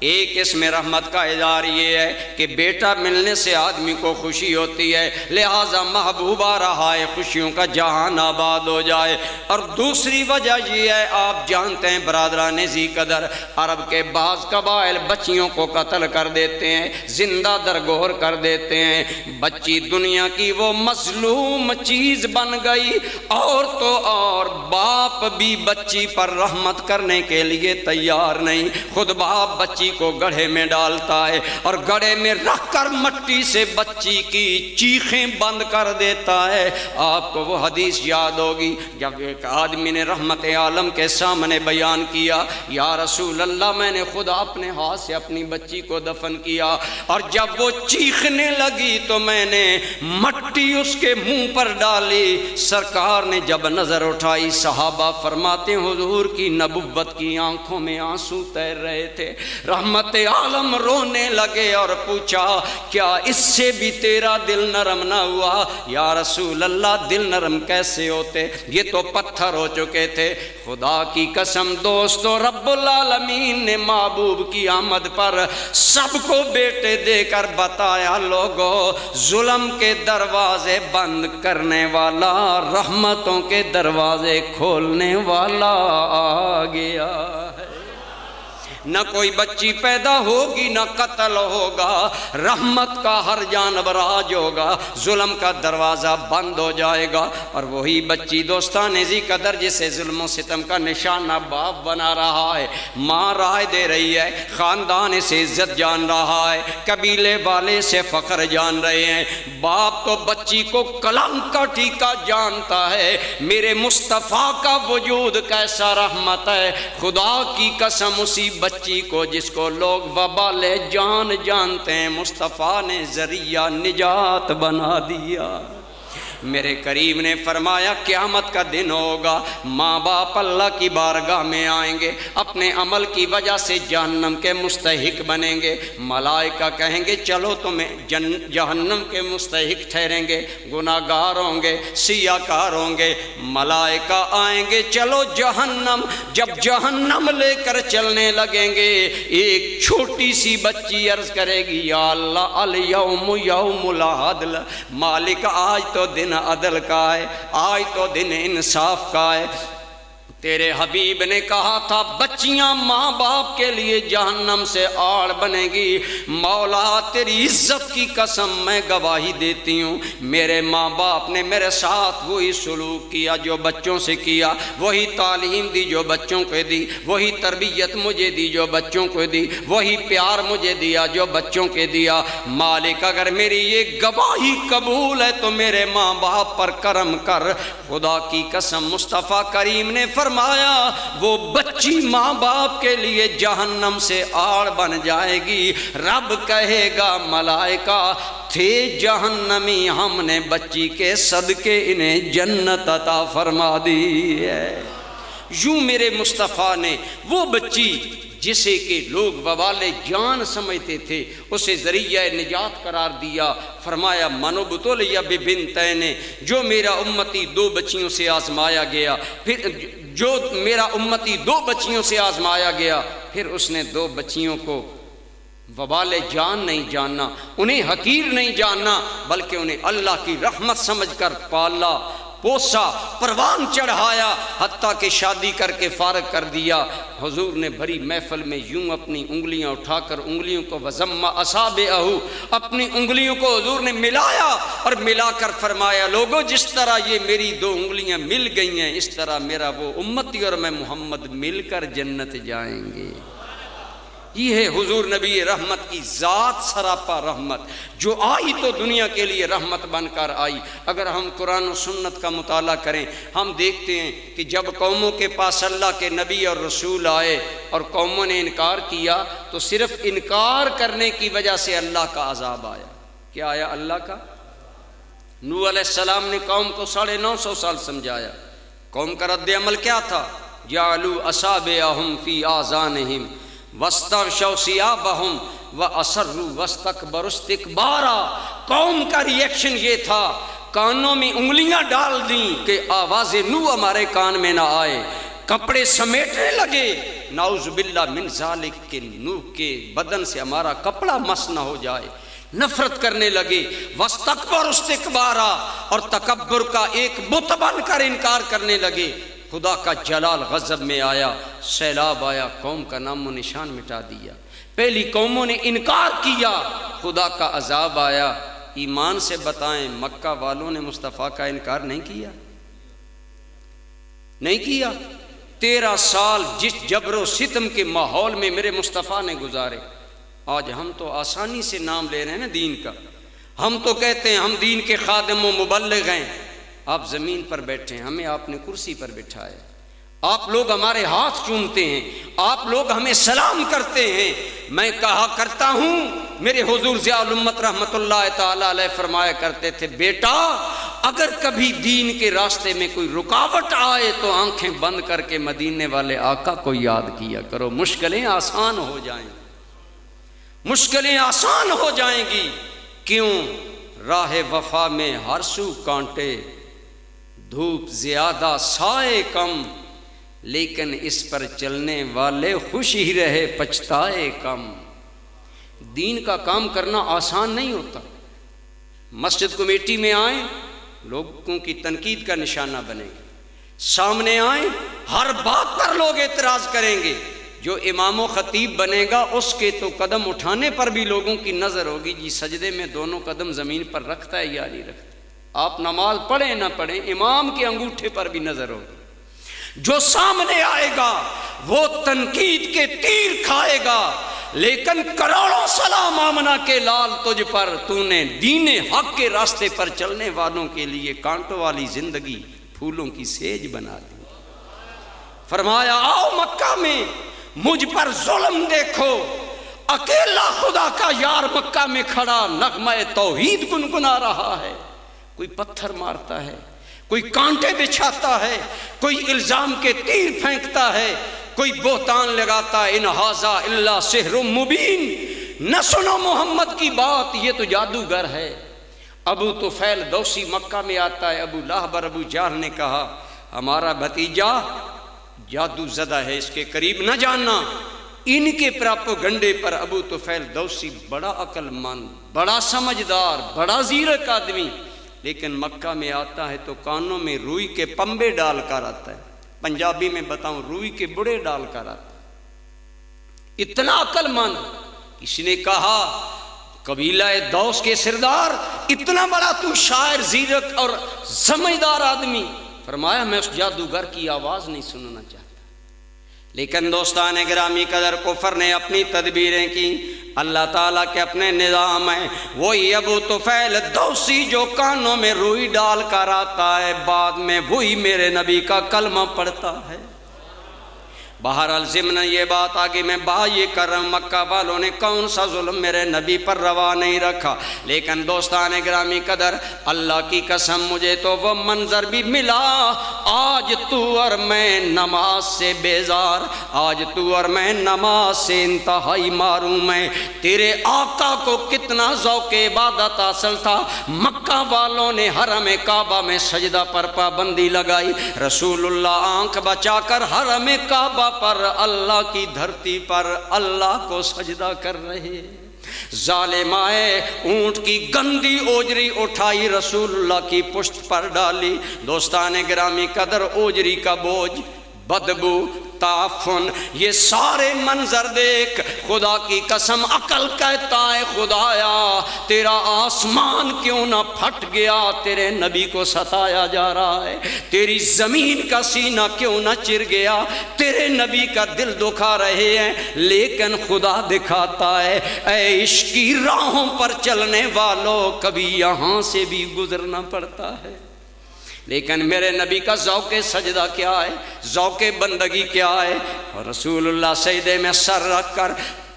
ایک اس میں رحمت کا اظہار یہ ہے کہ بیٹا ملنے سے آدمی کو خوشی ہوتی ہے، لہٰذا محبوبہ رہا ہے خوشیوں کا جہان آباد ہو جائے۔ اور دوسری وجہ یہ ہے، آپ جانتے ہیں برادران ذی قدر، عرب کے بعض قبائل بچیوں کو قتل کر دیتے ہیں، زندہ درگور کر دیتے ہیں، بچی دنیا کی وہ مظلوم چیز بن گئی، اور تو اور باپ بھی بچی پر رحمت کرنے کے لیے تیار نہیں، خود باپ بچی کو گڑھے میں ڈالتا ہے اور گڑھے میں رکھ کر مٹی سے بچی کی چیخیں بند کر دیتا ہے۔ آپ کو وہ حدیث یاد ہوگی جب ایک آدمی نے رحمت عالم کے سامنے بیان کیا، یا رسول اللہ میں نے خود اپنے ہاتھ سے اپنی بچی کو دفن کیا، اور جب وہ چیخنے لگی تو میں نے مٹی اس کے منہ پر ڈالی۔ سرکار نے جب نظر اٹھائی، صحابہ فرماتے ہیں حضور کی نبوت کی آنکھوں میں آنسو تیر رہے تھے، رحمت عالم رونے لگے اور پوچھا کیا اس سے بھی تیرا دل نرم نہ ہوا؟ یا رسول اللہ دل نرم کیسے ہوتے، یہ تو پتھر ہو چکے تھے۔ خدا کی قسم دوستو، رب العالمین نے محبوب کی آمد پر سب کو بیٹے دے کر بتایا، لوگو ظلم کے دروازے بند کرنے والا رحمتوں کے دروازے کھولنے والا آ گیا ہے۔ نہ کوئی بچی پیدا ہوگی، نہ قتل ہوگا، رحمت کا ہر جانب راج ہوگا، ظلم کا دروازہ بند ہو جائے گا۔ اور وہی بچی دوستان ذی قدر جسے ظلم و ستم کا نشانہ باپ بنا رہا ہے، ماں رائے دے رہی ہے، خاندان سے عزت جان رہا ہے، قبیلے والے سے فخر جان رہے ہیں، باپ تو بچی کو کلنک کا ٹیکا جانتا ہے۔ میرے مصطفیٰ کا وجود کیسا رحمت ہے، خدا کی قسم اسی بچی کو جس کو لوگ وبال جان جانتے ہیں، مصطفیٰ نے ذریعہ نجات بنا دیا۔ میرے کریم نے فرمایا قیامت کا دن ہوگا، ماں باپ اللہ کی بارگاہ میں آئیں گے، اپنے عمل کی وجہ سے جہنم کے مستحق بنیں گے، ملائکہ کہیں گے چلو تمہیں جہنم کے مستحق ٹھہریں گے، گناہ گار ہوں گے، سیاہ کار ہوں گے، ملائکہ آئیں گے چلو جہنم۔ جب جہنم لے کر چلنے لگیں گے، ایک چھوٹی سی بچی عرض کرے گی یا اللہ الیوم یوم العدل، مالک آج تو دن دن عدل کا ہے، آج تو دن انصاف کا ہے۔ تیرے حبیب نے کہا تھا بچیاں ماں باپ کے لیے جہنم سے آڑ بنے گی۔ مولا تیری عزت کی قسم میں گواہی دیتی ہوں، میرے ماں باپ نے میرے ساتھ وہی سلوک کیا جو بچوں سے کیا، وہی تعلیم دی جو بچوں کو دی، وہی تربیت مجھے دی جو بچوں کو دی، وہی پیار مجھے دیا جو بچوں کے دیا۔ مالک اگر میری یہ گواہی قبول ہے تو میرے ماں باپ پر کرم کر۔ خدا کی قسم مصطفیٰ کریم نے فرمایا وہ بچی ماں باپ کے لیے جہنم سے آڑ بن جائے گی۔ رب کہے گا ملائکہ تھے جہنمی، ہم نے بچی کے صدقے انہیں جنت عطا فرما دی ہے۔ یوں میرے مصطفیٰ نے وہ بچی جسے کہ لوگ وبال جان سمجھتے تھے اسے ذریعہ نجات قرار دیا۔ فرمایا من ابتلی ببنتین، جو میرا امتی دو بچیوں سے آزمایا گیا، پھر جو میرا امتی دو بچیوں سے آزمایا گیا، پھر اس نے دو بچیوں کو وبال جان نہیں جاننا، انہیں حقیر نہیں جاننا، بلکہ انہیں اللہ کی رحمت سمجھ کر پالا پوسا، پروان چڑھایا، حتیٰ کہ شادی کر کے فارغ کر دیا۔ حضور نے بھری محفل میں یوں اپنی انگلیاں اٹھا کر انگلیوں کو وضم اصابعہ، اپنی انگلیوں کو حضور نے ملایا اور ملا کر فرمایا لوگو جس طرح یہ میری دو انگلیاں مل گئی ہیں اس طرح میرا وہ امتی اور میں محمد مل کر جنت جائیں گے۔ یہ ہے حضور نبی رحمت کی ذات، سراپا رحمت جو آئی تو دنیا کے لیے رحمت بن کر آئی۔ اگر ہم قرآن و سنت کا مطالعہ کریں ہم دیکھتے ہیں کہ جب قوموں کے پاس اللہ کے نبی اور رسول آئے اور قوموں نے انکار کیا تو صرف انکار کرنے کی وجہ سے اللہ کا عذاب آیا۔ کیا آیا اللہ کا؟ نوح علیہ السلام نے قوم کو 950 سال سمجھایا، قوم کا رد عمل کیا تھا؟ جعلوا اصابعهم فی آذانہم واستغشوا ثیابہم واسروا واستکبروا استکبارا۔ قوم کا ریئیکشن یہ تھا، کانوں میں انگلیاں ڈال دیں کہ آواز نوح ہمارے کان میں نہ آئے، کپڑے سمیٹنے لگے نعوذ باللہ من ذالک کہ نوح کے بدن سے ہمارا کپڑا مس نہ ہو جائے، نفرت کرنے لگے۔ واستکبروا استکبارا، اور تکبر کا ایک بت بن کر انکار کرنے لگے۔ خدا کا جلال غضب میں آیا، سیلاب آیا، قوم کا نام و نشان مٹا دیا۔ پہلی قوموں نے انکار کیا، خدا کا عذاب آیا۔ ایمان سے بتائیں مکہ والوں نے مصطفیٰ کا انکار نہیں کیا؟ نہیں کیا۔ 13 سال جس جبر و ستم کے ماحول میں میرے مصطفیٰ نے گزارے، آج ہم تو آسانی سے نام لے رہے ہیں نا دین کا، ہم تو کہتے ہیں ہم دین کے خادم و مبلغ ہیں۔ آپ زمین پر بیٹھے ہیں، ہمیں آپ نے کرسی پر بٹھایا، آپ لوگ ہمارے ہاتھ چومتے ہیں، آپ لوگ ہمیں سلام کرتے ہیں۔ میں کہا کرتا ہوں، میرے حضور ضیاء الامت رحمت اللہ تعالی علیہ فرمایا کرتے تھے بیٹا اگر کبھی دین کے راستے میں کوئی رکاوٹ آئے تو آنکھیں بند کر کے مدینے والے آقا کو یاد کیا کرو، مشکلیں آسان ہو جائیں، مشکلیں آسان ہو جائیں گی۔ کیوں؟ راہ وفا میں ہر سو کانٹے، دھوپ زیادہ سائے کم، لیکن اس پر چلنے والے خوش ہی رہے پچھتائے کم۔ دین کا کام کرنا آسان نہیں ہوتا۔ مسجد کمیٹی میں آئیں، لوگوں کی تنقید کا نشانہ بنیں گے، سامنے آئیں، ہر بات پر لوگ اعتراض کریں گے۔ جو امام و خطیب بنے گا اس کے تو قدم اٹھانے پر بھی لوگوں کی نظر ہوگی، جی سجدے میں دونوں قدم زمین پر رکھتا ہے یا نہیں رکھتا۔ آپ نماز پڑھیں نہ پڑھیں، امام کے انگوٹھے پر بھی نظر ہوگی۔ جو سامنے آئے گا وہ تنقید کے تیر کھائے گا، لیکن کروڑوں سلام آمنہ کے لال تجھ پر، تو نے دین حق کے راستے پر چلنے والوں کے لیے کانٹوں والی زندگی پھولوں کی سیج بنا دی۔ فرمایا آؤ مکہ میں مجھ پر ظلم دیکھو، اکیلا خدا کا یار مکہ میں کھڑا نغمہ توحید گنگنا رہا ہے۔ کوئی پتھر مارتا ہے، کوئی کانٹے بچھاتا ہے، کوئی الزام کے تیر پھینکتا ہے، کوئی بہتان لگاتا ہے، ان ھذا الا سحر مبین، نہ سنو محمد کی بات، یہ تو جادوگر ہے۔ ابو طفیل دوسی مکہ میں آتا ہے، ابو لہب اور ابو جہل نے کہا ہمارا بھتیجا جادو زدہ ہے، اس کے قریب نہ جاننا۔ ان کے پراپوگنڈے پر ابو طفیل دوسی بڑا عقل مند، بڑا سمجھدار، بڑا زیرک آدمی، لیکن مکہ میں آتا ہے تو کانوں میں روئی کے پنبے ڈال کر آتا ہے. پنجابی میں بتاؤں روئی کے بڑے ڈال کر آتا ہے. اتنا عقل مند. کسی نے کہا قبیلہ دوس کے سردار اتنا بڑا تو شاعر زیرک اور سمجھدار آدمی. فرمایا میں اس جادوگر کی آواز نہیں سننا چاہتا. لیکن دوستان گرامی قدر کفر نے اپنی تدبیریں کی. اللہ تعالیٰ کے اپنے نظام ہیں. وہی ابو طفیل دوسی جو کانوں میں روئی ڈال کر آتا ہے بعد میں وہی میرے نبی کا کلمہ پڑھتا ہے. بہرحال ضمن یہ بات آگے میں یہ کر رہا ہوں مکہ والوں نے کون سا ظلم میرے نبی پر روا نہیں رکھا. لیکن دوستان گرامی قدر اللہ کی قسم مجھے تو وہ منظر بھی ملا. آج تو اور میں نماز سے بیزار, آج تو اور میں نماز سے انتہائی معروم ہے. تیرے آقا کو کتنا ذوق عبادت حاصل تھا. مکہ والوں نے حرم کعبہ میں سجدہ پر پابندی لگائی. رسول اللہ آنکھ بچا کر حرم کعبہ پر اللہ کی دھرتی پر اللہ کو سجدہ کر رہے. ظالم آئے اونٹ کی گندی اوجری اٹھائی رسول اللہ کی پشت پر ڈالی. دوستان گرامی قدر اوجری کا بوجھ, بدبو, تعفن, یہ سارے منظر دیکھ خدا کی قسم عقل کہتا ہے خدایا تیرا آسمان کیوں نہ پھٹ گیا, تیرے نبی کو ستایا جا رہا ہے. تیری زمین کا سینہ کیوں نہ چر گیا, تیرے نبی کا دل دکھا رہے ہیں. لیکن خدا دکھاتا ہے اے عشق کی راہوں پر چلنے والوں کبھی یہاں سے بھی گزرنا پڑتا ہے. لیکن میرے نبی کا ذوق سجدہ کیا ہے, ذوق بندگی کیا ہے. اور رسول اللہ سجدے میں سر رکھ کر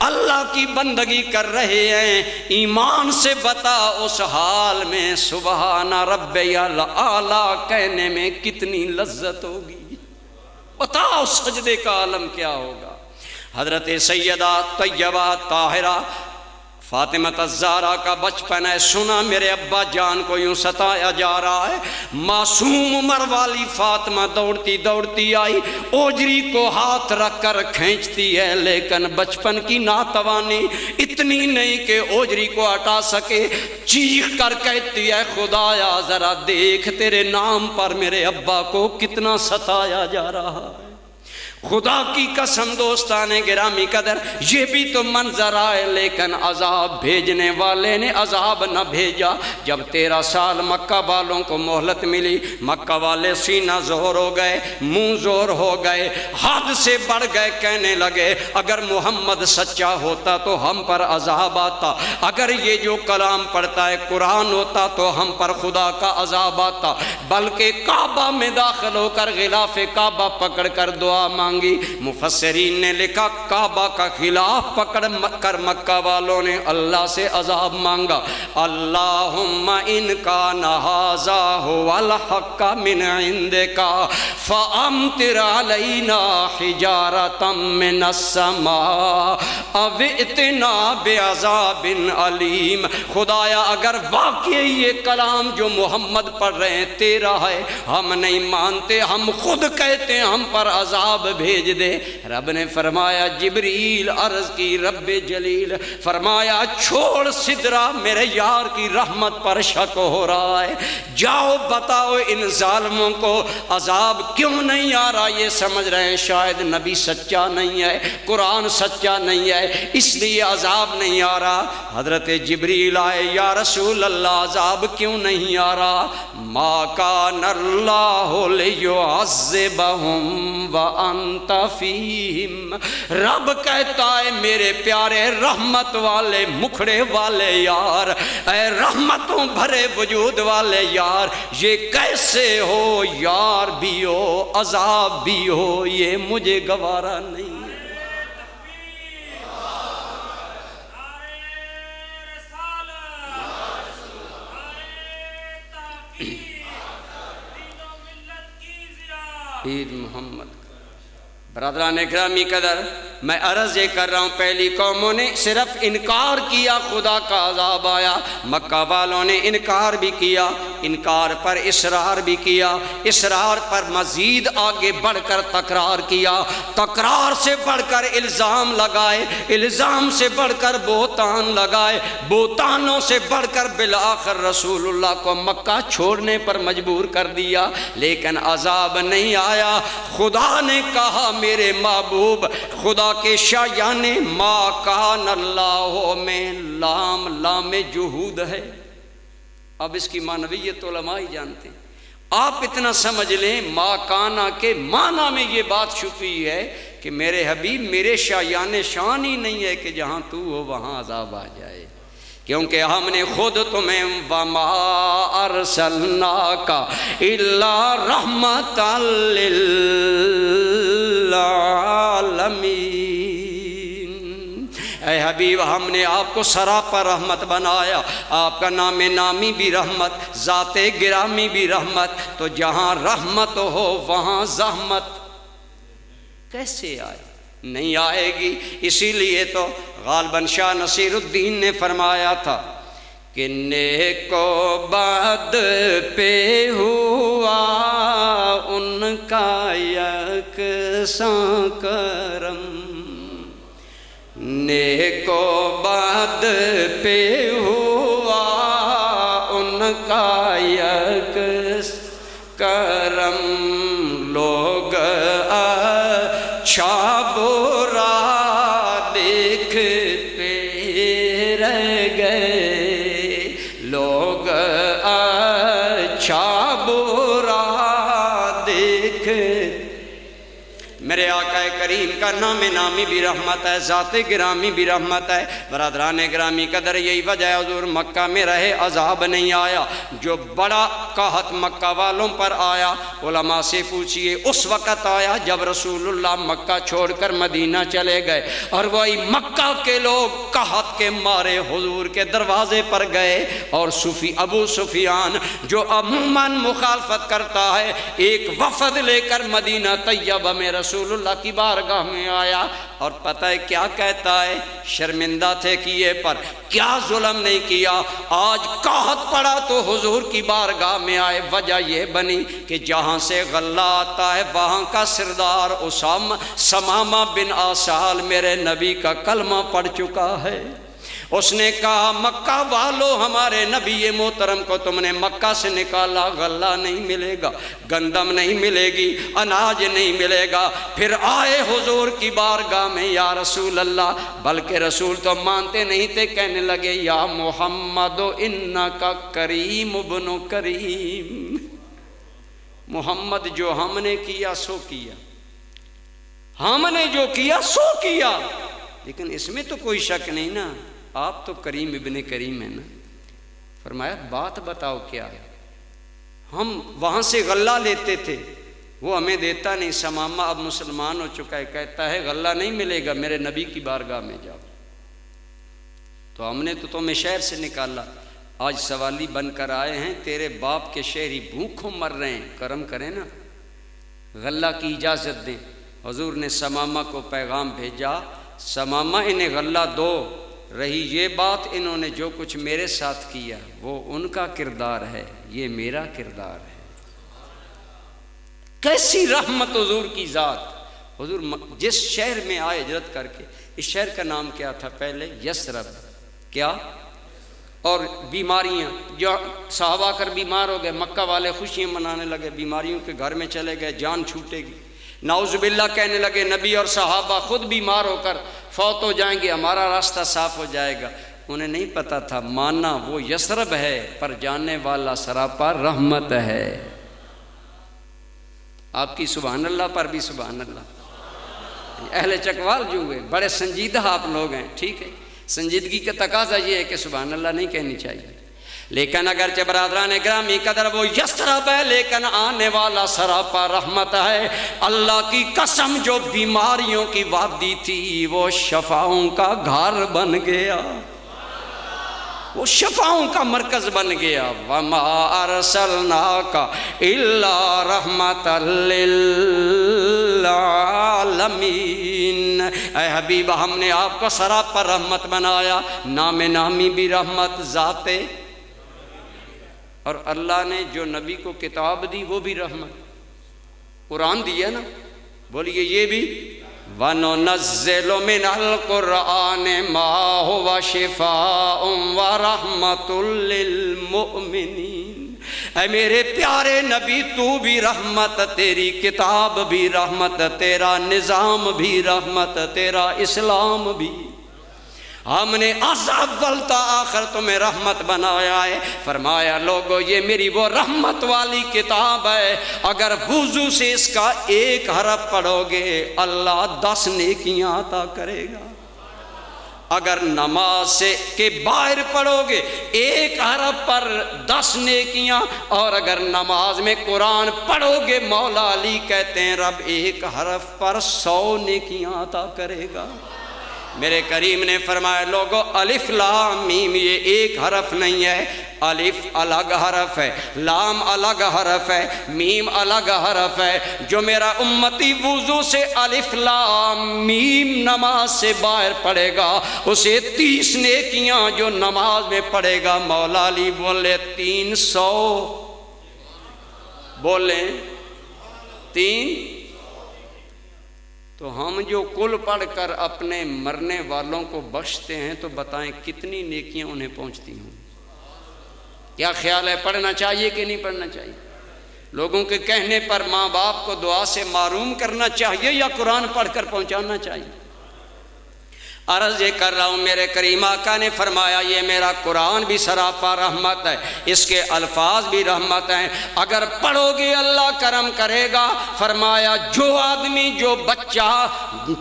اللہ کی بندگی کر رہے ہیں. ایمان سے بتا اس حال میں سبحان ربی الاعلی کہنے میں کتنی لذت ہوگی. بتا اس سجدے کا عالم کیا ہوگا. حضرت سیدہ طیبہ طاہرہ فاطمہ الزہرا کا بچپن ہے. سنا میرے ابا جان کو یوں ستایا جا رہا ہے. معصوم عمر والی فاطمہ دوڑتی دوڑتی آئی, اوجری کو ہاتھ رکھ کر کھینچتی ہے. لیکن بچپن کی ناتوانی اتنی نہیں کہ اوجری کو ہٹا سکے. چیخ کر کہتی ہے خدایا ذرا دیکھ تیرے نام پر میرے ابا کو کتنا ستایا جا رہا ہے. خدا کی قسم دوستان گرامی قدر یہ بھی تو منظر آئے. لیکن عذاب بھیجنے والے نے عذاب نہ بھیجا. جب 13 سال مکہ والوں کو مہلت ملی, مکہ والے سینہ زور ہو گئے, منہ زور ہو گئے, حد سے بڑھ گئے. کہنے لگے اگر محمد سچا ہوتا تو ہم پر عذاب آتا, اگر یہ جو کلام پڑھتا ہے قرآن ہوتا تو ہم پر خدا کا عذاب آتا. بلکہ کعبہ میں داخل ہو کر غلاف کعبہ پکڑ کر دعا مانگی. مفسرین نے لکھا کعبہ کا خلاف پکڑ کر مکہ والوں نے اللہ سے عذاب مانگا. اللہم ان کان ھذا ھو الحق من عندک فامطر علینا حجارۃ من السماء او ائتنا بعذاب علیم. خدایا اگر واقعی یہ کلام جو محمد پڑھ رہے ہیں تیرا ہے, ہم نہیں مانتے, ہم خود کہتے ہیں ہم پر عذاب بھیج دے. رب نے فرمایا جبریل عرض کی رب جلیل, فرمایا چھوڑ سدرا میرے یار کی رحمت پر شک ہو رہا ہے. جاؤ بتاؤ ان ظالموں کو عذاب کیوں نہیں آ رہا. یہ سمجھ رہے ہیں شاید نبی سچا نہیں ہے, قرآن سچا نہیں ہے, اس لیے عذاب نہیں آ رہا. حضرت جبریل آئے, یا رسول اللہ عذاب کیوں نہیں آ رہا. ما کان اللہ لیعذبہم وانت فیہم. رب کہتا ہے میرے پیارے رحمت والے مکھڑے والے یار, اے رحمتوں بھرے وجود والے یار, یہ کیسے ہو یار بھی ہو عذاب بھی ہو, یہ مجھے گوارا نہیں. عید محمد. برادران اکرامی قدر میں عرض یہ کر رہا ہوں، پہلی قوموں نے صرف انکار کیا، خدا کا عذاب آیا۔ مکہ والوں نے انکار بھی کیا، انکار پر اصرار بھی کیا، اصرار پر مزید آگے بڑھ کر تکرار کیا، تکرار سے بڑھ کر الزام لگائے، الزام سے بڑھ کر بہتان لگائے، بہتانوں سے بڑھ کر بالآخر رسول اللہ کو مکہ چھوڑنے پر مجبور کر دیا، لیکن عذاب نہیں آیا۔ خدا نے کہا میرے محبوب، خدا کے شایان ما کان اللہ میں لام جہود ہے۔ اب اس کی معنویت علماء ہی جانتے ہیں۔ آپ اتنا سمجھ لیں ما کانا کے معنی میں یہ بات چھپی ہے کہ میرے حبیب میرے شایان شان ہی نہیں ہے کہ جہاں تو ہو وہاں عذاب آ جائے، کیونکہ ہم نے خود تمہیں وما ارسلناک الا رحمۃ للعالمین۔ اے حبیب ہم نے آپ کو سراپا رحمت بنایا، آپ کا نام نامی بھی رحمت، ذات گرامی بھی رحمت، تو جہاں رحمت ہو وہاں زحمت کیسے آئے؟ نہیں آئے گی۔ اسی لیے تو غالباً شاہ نصیر الدین نے فرمایا تھا کہ نیک و بد پہ ہوا ان کا یکساں کرم، نیک و بد پہ ہوا ان کا یکساں کرم، لوگ اچھا برا دیکھتے رہ گئے، لوگ اچھا برا دیکھتے۔ میرے آقا کریم کا نام نامی بھی رحمت ہے، ذات گرامی بھی رحمت ہے۔ برادران گرامی قدر یہی وجہ ہے حضور مکہ میں رہے، عذاب نہیں آیا۔ جو بڑا قحط مکہ والوں پر آیا، علماء سے پوچھئے، اس وقت آیا جب رسول اللہ مکہ چھوڑ کر مدینہ چلے گئے، اور وہی مکہ کے لوگ قحط کے مارے حضور کے دروازے پر گئے، اور ابو سفیان جو عموماً مخالفت کرتا ہے، ایک وفد لے کر مدینہ طیبہ میں رسول اللہ کی بارگاہ میں آیا، اور پتہ ہے کیا کہتا ہے؟ شرمندہ تھے کیے پر، کیا ظلم نہیں کیا، آج قحط پڑا تو حضور کی بارگاہ میں آئے۔ وجہ یہ بنی کہ جہاں سے غلہ آتا ہے وہاں کا سردار سمامہ بن آسال میرے نبی کا کلمہ پڑھ چکا ہے۔ اس نے کہا مکہ والو، ہمارے نبی محترم کو تم نے مکہ سے نکالا، غلہ نہیں ملے گا، گندم نہیں ملے گی، اناج نہیں ملے گا۔ پھر آئے حضور کی بارگاہ میں، یا رسول اللہ، بلکہ رسول تو مانتے نہیں تھے، کہنے لگے یا محمد انکا کریم ابن کریم، محمد جو ہم نے کیا سو کیا، ہم نے جو کیا سو کیا، لیکن اس میں تو کوئی شک نہیں نا، آپ تو کریم ابن کریم ہیں نا۔ فرمایا بات بتاؤ کیا ہے؟ ہم وہاں سے غلہ لیتے تھے، وہ ہمیں دیتا نہیں، سمامہ اب مسلمان ہو چکا ہے، کہتا ہے غلہ نہیں ملے گا، میرے نبی کی بارگاہ میں جاؤ۔ تو ہم نے تو تمہیں شہر سے نکالا، آج سوالی بن کر آئے ہیں، تیرے باپ کے شہری بھوکوں مر رہے ہیں، کرم کریں نا، غلہ کی اجازت دیں۔ حضور نے سمامہ کو پیغام بھیجا، سمامہ انہیں غلہ دو، رہی یہ بات انہوں نے جو کچھ میرے ساتھ کیا وہ ان کا کردار ہے، یہ میرا کردار ہے۔ کیسی رحمت حضور کی ذات! حضور جس شہر میں آئے ہجرت کر کے، اس شہر کا نام کیا تھا پہلے؟ یثرب۔ کیا؟ اور بیماریاں، جو صحابہ کر بیمار ہو گئے، مکہ والے خوشیاں منانے لگے، بیماریوں کے گھر میں چلے گئے، جان چھوٹے گی، نعوذ باللہ کہنے لگے، نبی اور صحابہ خود بیمار ہو کر فوت ہو جائیں گے، ہمارا راستہ صاف ہو جائے گا۔ انہیں نہیں پتا تھا مانا وہ یثرب ہے، پر جاننے والا سراپا رحمت ہے۔ آپ کی سبحان اللہ پر بھی سبحان اللہ۔ اہل چکوال جو ہوئے بڑے سنجیدہ آپ لوگ ہیں، ٹھیک ہے، سنجیدگی کا تقاضا یہ ہے کہ سبحان اللہ نہیں کہنی چاہیے، لیکن اگرچہ برادران گرامی قدر وہ یثرب ہے، لیکن آنے والا سراپا رحمت ہے۔ اللہ کی قسم جو بیماریوں کی وادی تھی وہ شفاؤں کا گھر بن گیا، وہ شفاؤں کا مرکز بن گیا۔ وَمَا أَرْسَلْنَاكَ إِلَّا رَحْمَةً لِلْعَالَمِينَ۔ اے اے حبیب ہم نے آپ کو سراپا رحمت بنایا، نام نامی بھی رحمت، ذات، اور اللہ نے جو نبی کو کتاب دی وہ بھی رحمت، قرآن دیا نا، بولیے یہ بھی وَنُنَزِّلُ مِنَ الْقُرْآنِ مَا هُوَ شِفَاءٌ وَرَحْمَةٌ لِّلْمُؤْمِنِينَ۔ اے میرے پیارے نبی تو بھی رحمت، تیری کتاب بھی رحمت، تیرا نظام بھی رحمت، تیرا اسلام بھی، ہم نے از اول تا آخر تمہیں رحمت بنایا ہے۔ فرمایا لوگو یہ میری وہ رحمت والی کتاب ہے، اگر وضو سے اس کا ایک حرف پڑھو گے اللہ 10 نیکیاں عطا کرے گا، اگر نماز سے کے باہر پڑھو گے ایک حرف پر 10 نیکیاں، اور اگر نماز میں قرآن پڑھو گے مولا علی کہتے ہیں رب ایک حرف پر 100 نیکیاں عطا کرے گا۔ میرے کریم نے فرمایا لوگو الف لام میم یہ ایک حرف نہیں ہے، الف الگ حرف ہے، لام الگ حرف ہے، میم الگ حرف ہے۔ جو میرا امتی وضو سے الف لام میم نماز سے باہر پڑھے گا اسے 30 نیکیاں جو نماز میں پڑھے گا، مولا علی بولے 300، بولیں 300۔ تو ہم جو کل پڑھ کر اپنے مرنے والوں کو بخشتے ہیں تو بتائیں کتنی نیکیاں انہیں پہنچتی ہوں۔ کیا خیال ہے پڑھنا چاہیے کہ نہیں پڑھنا چاہیے؟ لوگوں کے کہنے پر ماں باپ کو دعا سے محروم کرنا چاہیے یا قرآن پڑھ کر پہنچانا چاہیے؟ عرض یہ کر رہا ہوں میرے کریم آقا نے فرمایا یہ میرا قرآن بھی سراپا رحمت ہے، اس کے الفاظ بھی رحمت ہیں، اگر پڑھو گے اللہ کرم کرے گا۔ فرمایا جو آدمی جو بچہ،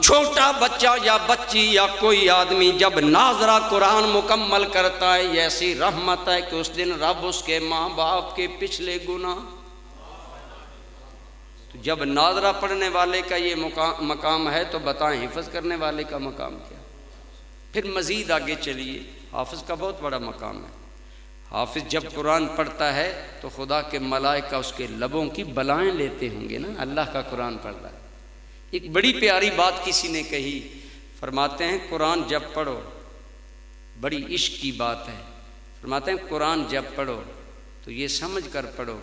چھوٹا بچہ یا بچی یا کوئی آدمی جب ناظرہ قرآن مکمل کرتا ہے یہ ایسی رحمت ہے کہ اس دن رب اس کے ماں باپ کے پچھلے گناہ، جب ناظرہ پڑھنے والے کا یہ مقام ہے تو بتائیں حفظ کرنے والے کا مقام کیا؟ پھر مزید آگے چلیے، حافظ کا بہت بڑا مقام ہے۔ حافظ جب قرآن پڑھتا ہے تو خدا کے ملائکہ اس کے لبوں کی بلائیں لیتے ہوں گے نا، اللہ کا قرآن پڑھ رہا ہے۔ ایک بڑی پیاری بات کسی نے کہی، فرماتے ہیں قرآن جب پڑھو، بڑی عشق کی بات ہے، فرماتے ہیں قرآن جب پڑھو تو یہ سمجھ کر پڑھو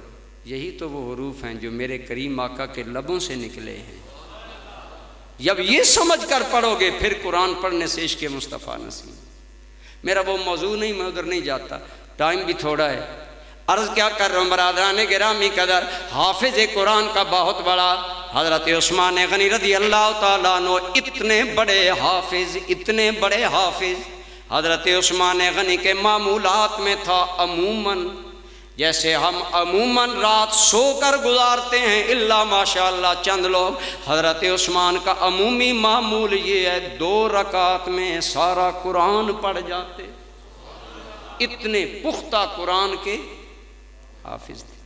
یہی تو وہ حروف ہیں جو میرے کریم آقا کے لبوں سے نکلے ہیں۔ جب یہ سمجھ کر پڑھو گے پھر قرآن پڑھنے سے عشق مصطفیٰ نصیب۔ میرا وہ موضوع نہیں، میں ادھر نہیں جاتا، ٹائم بھی تھوڑا ہے۔ عرض کیا کر رہا ہوں برادران گرامی قدر، حافظ قرآن کا بہت بڑا حضرت عثمان غنی رضی اللہ تعالیٰ عنہ، اتنے بڑے حافظ حضرت عثمان غنی کے معمولات میں تھا عموماً جیسے ہم عموماً رات سو کر گزارتے ہیں الا ماشاءاللہ چند لوگ، حضرت عثمان کا عمومی معمول یہ ہے 2 رکعت میں سارا قرآن پڑھ جاتے، اتنے پختہ قرآن کے حافظ تھے،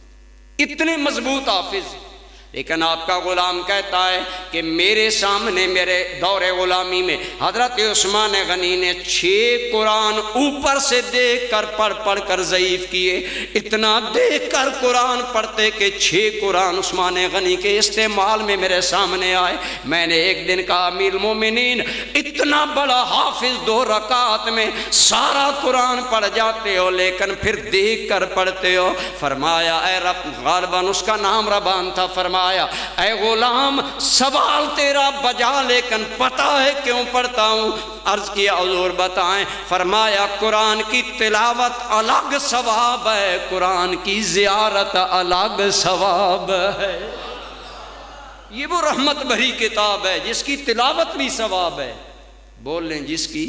اتنے مضبوط حافظ۔ لیکن آپ کا غلام کہتا ہے کہ میرے سامنے میرے دور غلامی میں حضرت عثمان غنی نے 6 قرآن اوپر سے دیکھ کر پڑھ کر ضعیف کیے، اتنا دیکھ کر قرآن پڑھتے کہ 6 قرآن عثمان غنی کے استعمال میں میرے سامنے آئے۔ میں نے ایک دن کہا امیر المومنین اتنا بڑا حافظ 2 رکعت میں سارا قرآن پڑھ جاتے ہو لیکن پھر دیکھ کر پڑھتے ہو؟ فرمایا اے رب، غالباً اس کا نام ربان تھا، فرمایا اے غلام سوال تیرا بجا لیکن پتہ ہے کیوں پڑھتا ہوں؟ عرض کیا حضور بتائیں؟ فرمایا قرآن کی تلاوت الگ ثواب ہے، قرآن کی زیارت الگ ثواب ہے۔ یہ وہ رحمت بھری کتاب ہے جس کی تلاوت بھی ثواب ہے، بول لیں جس کی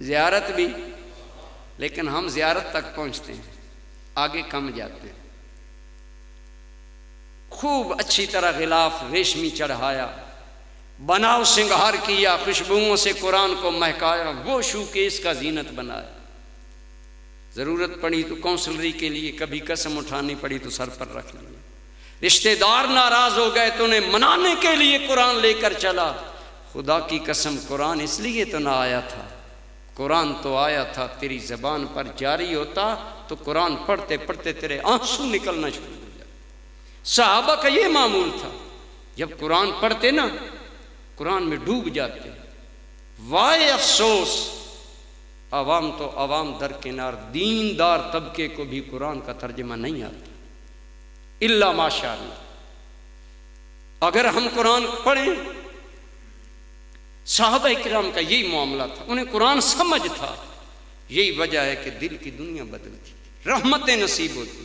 زیارت بھی، لیکن ہم زیارت تک پہنچتے ہیں، آگے کم جاتے ہیں۔ خوب اچھی طرح غلاف ریشمی چڑھایا، بناؤ سنگھار کیا، خوشبوؤں سے قرآن کو مہکایا، وہ شوکیس کا زینت بنایا۔ ضرورت پڑی تو کونسلری کے لیے کبھی قسم اٹھانی پڑی تو سر پر رکھ لیا، رشتہ دار ناراض ہو گئے تو انہیں منانے کے لیے قرآن لے کر چلا۔ خدا کی قسم قرآن اس لیے تو نہ آیا تھا، قرآن تو آیا تھا تیری زبان پر جاری ہوتا تو قرآن پڑھتے پڑھتے تیرے آنسو نکلنا شروع ہو جاتے۔ صحابہ کا یہ معمول تھا، جب قرآن پڑھتے نا قرآن میں ڈوب جاتے. وائے افسوس عوام تو عوام درکنار، دیندار طبقے کو بھی قرآن کا ترجمہ نہیں آتا الا ماشاء اللہ. اگر ہم قرآن پڑھیں، صحابہ کرام کا یہی معاملہ تھا، انہیں قرآن سمجھ تھا. یہی وجہ ہے کہ دل کی دنیا بدلتی تھی، رحمتیں نصیب ہوتی.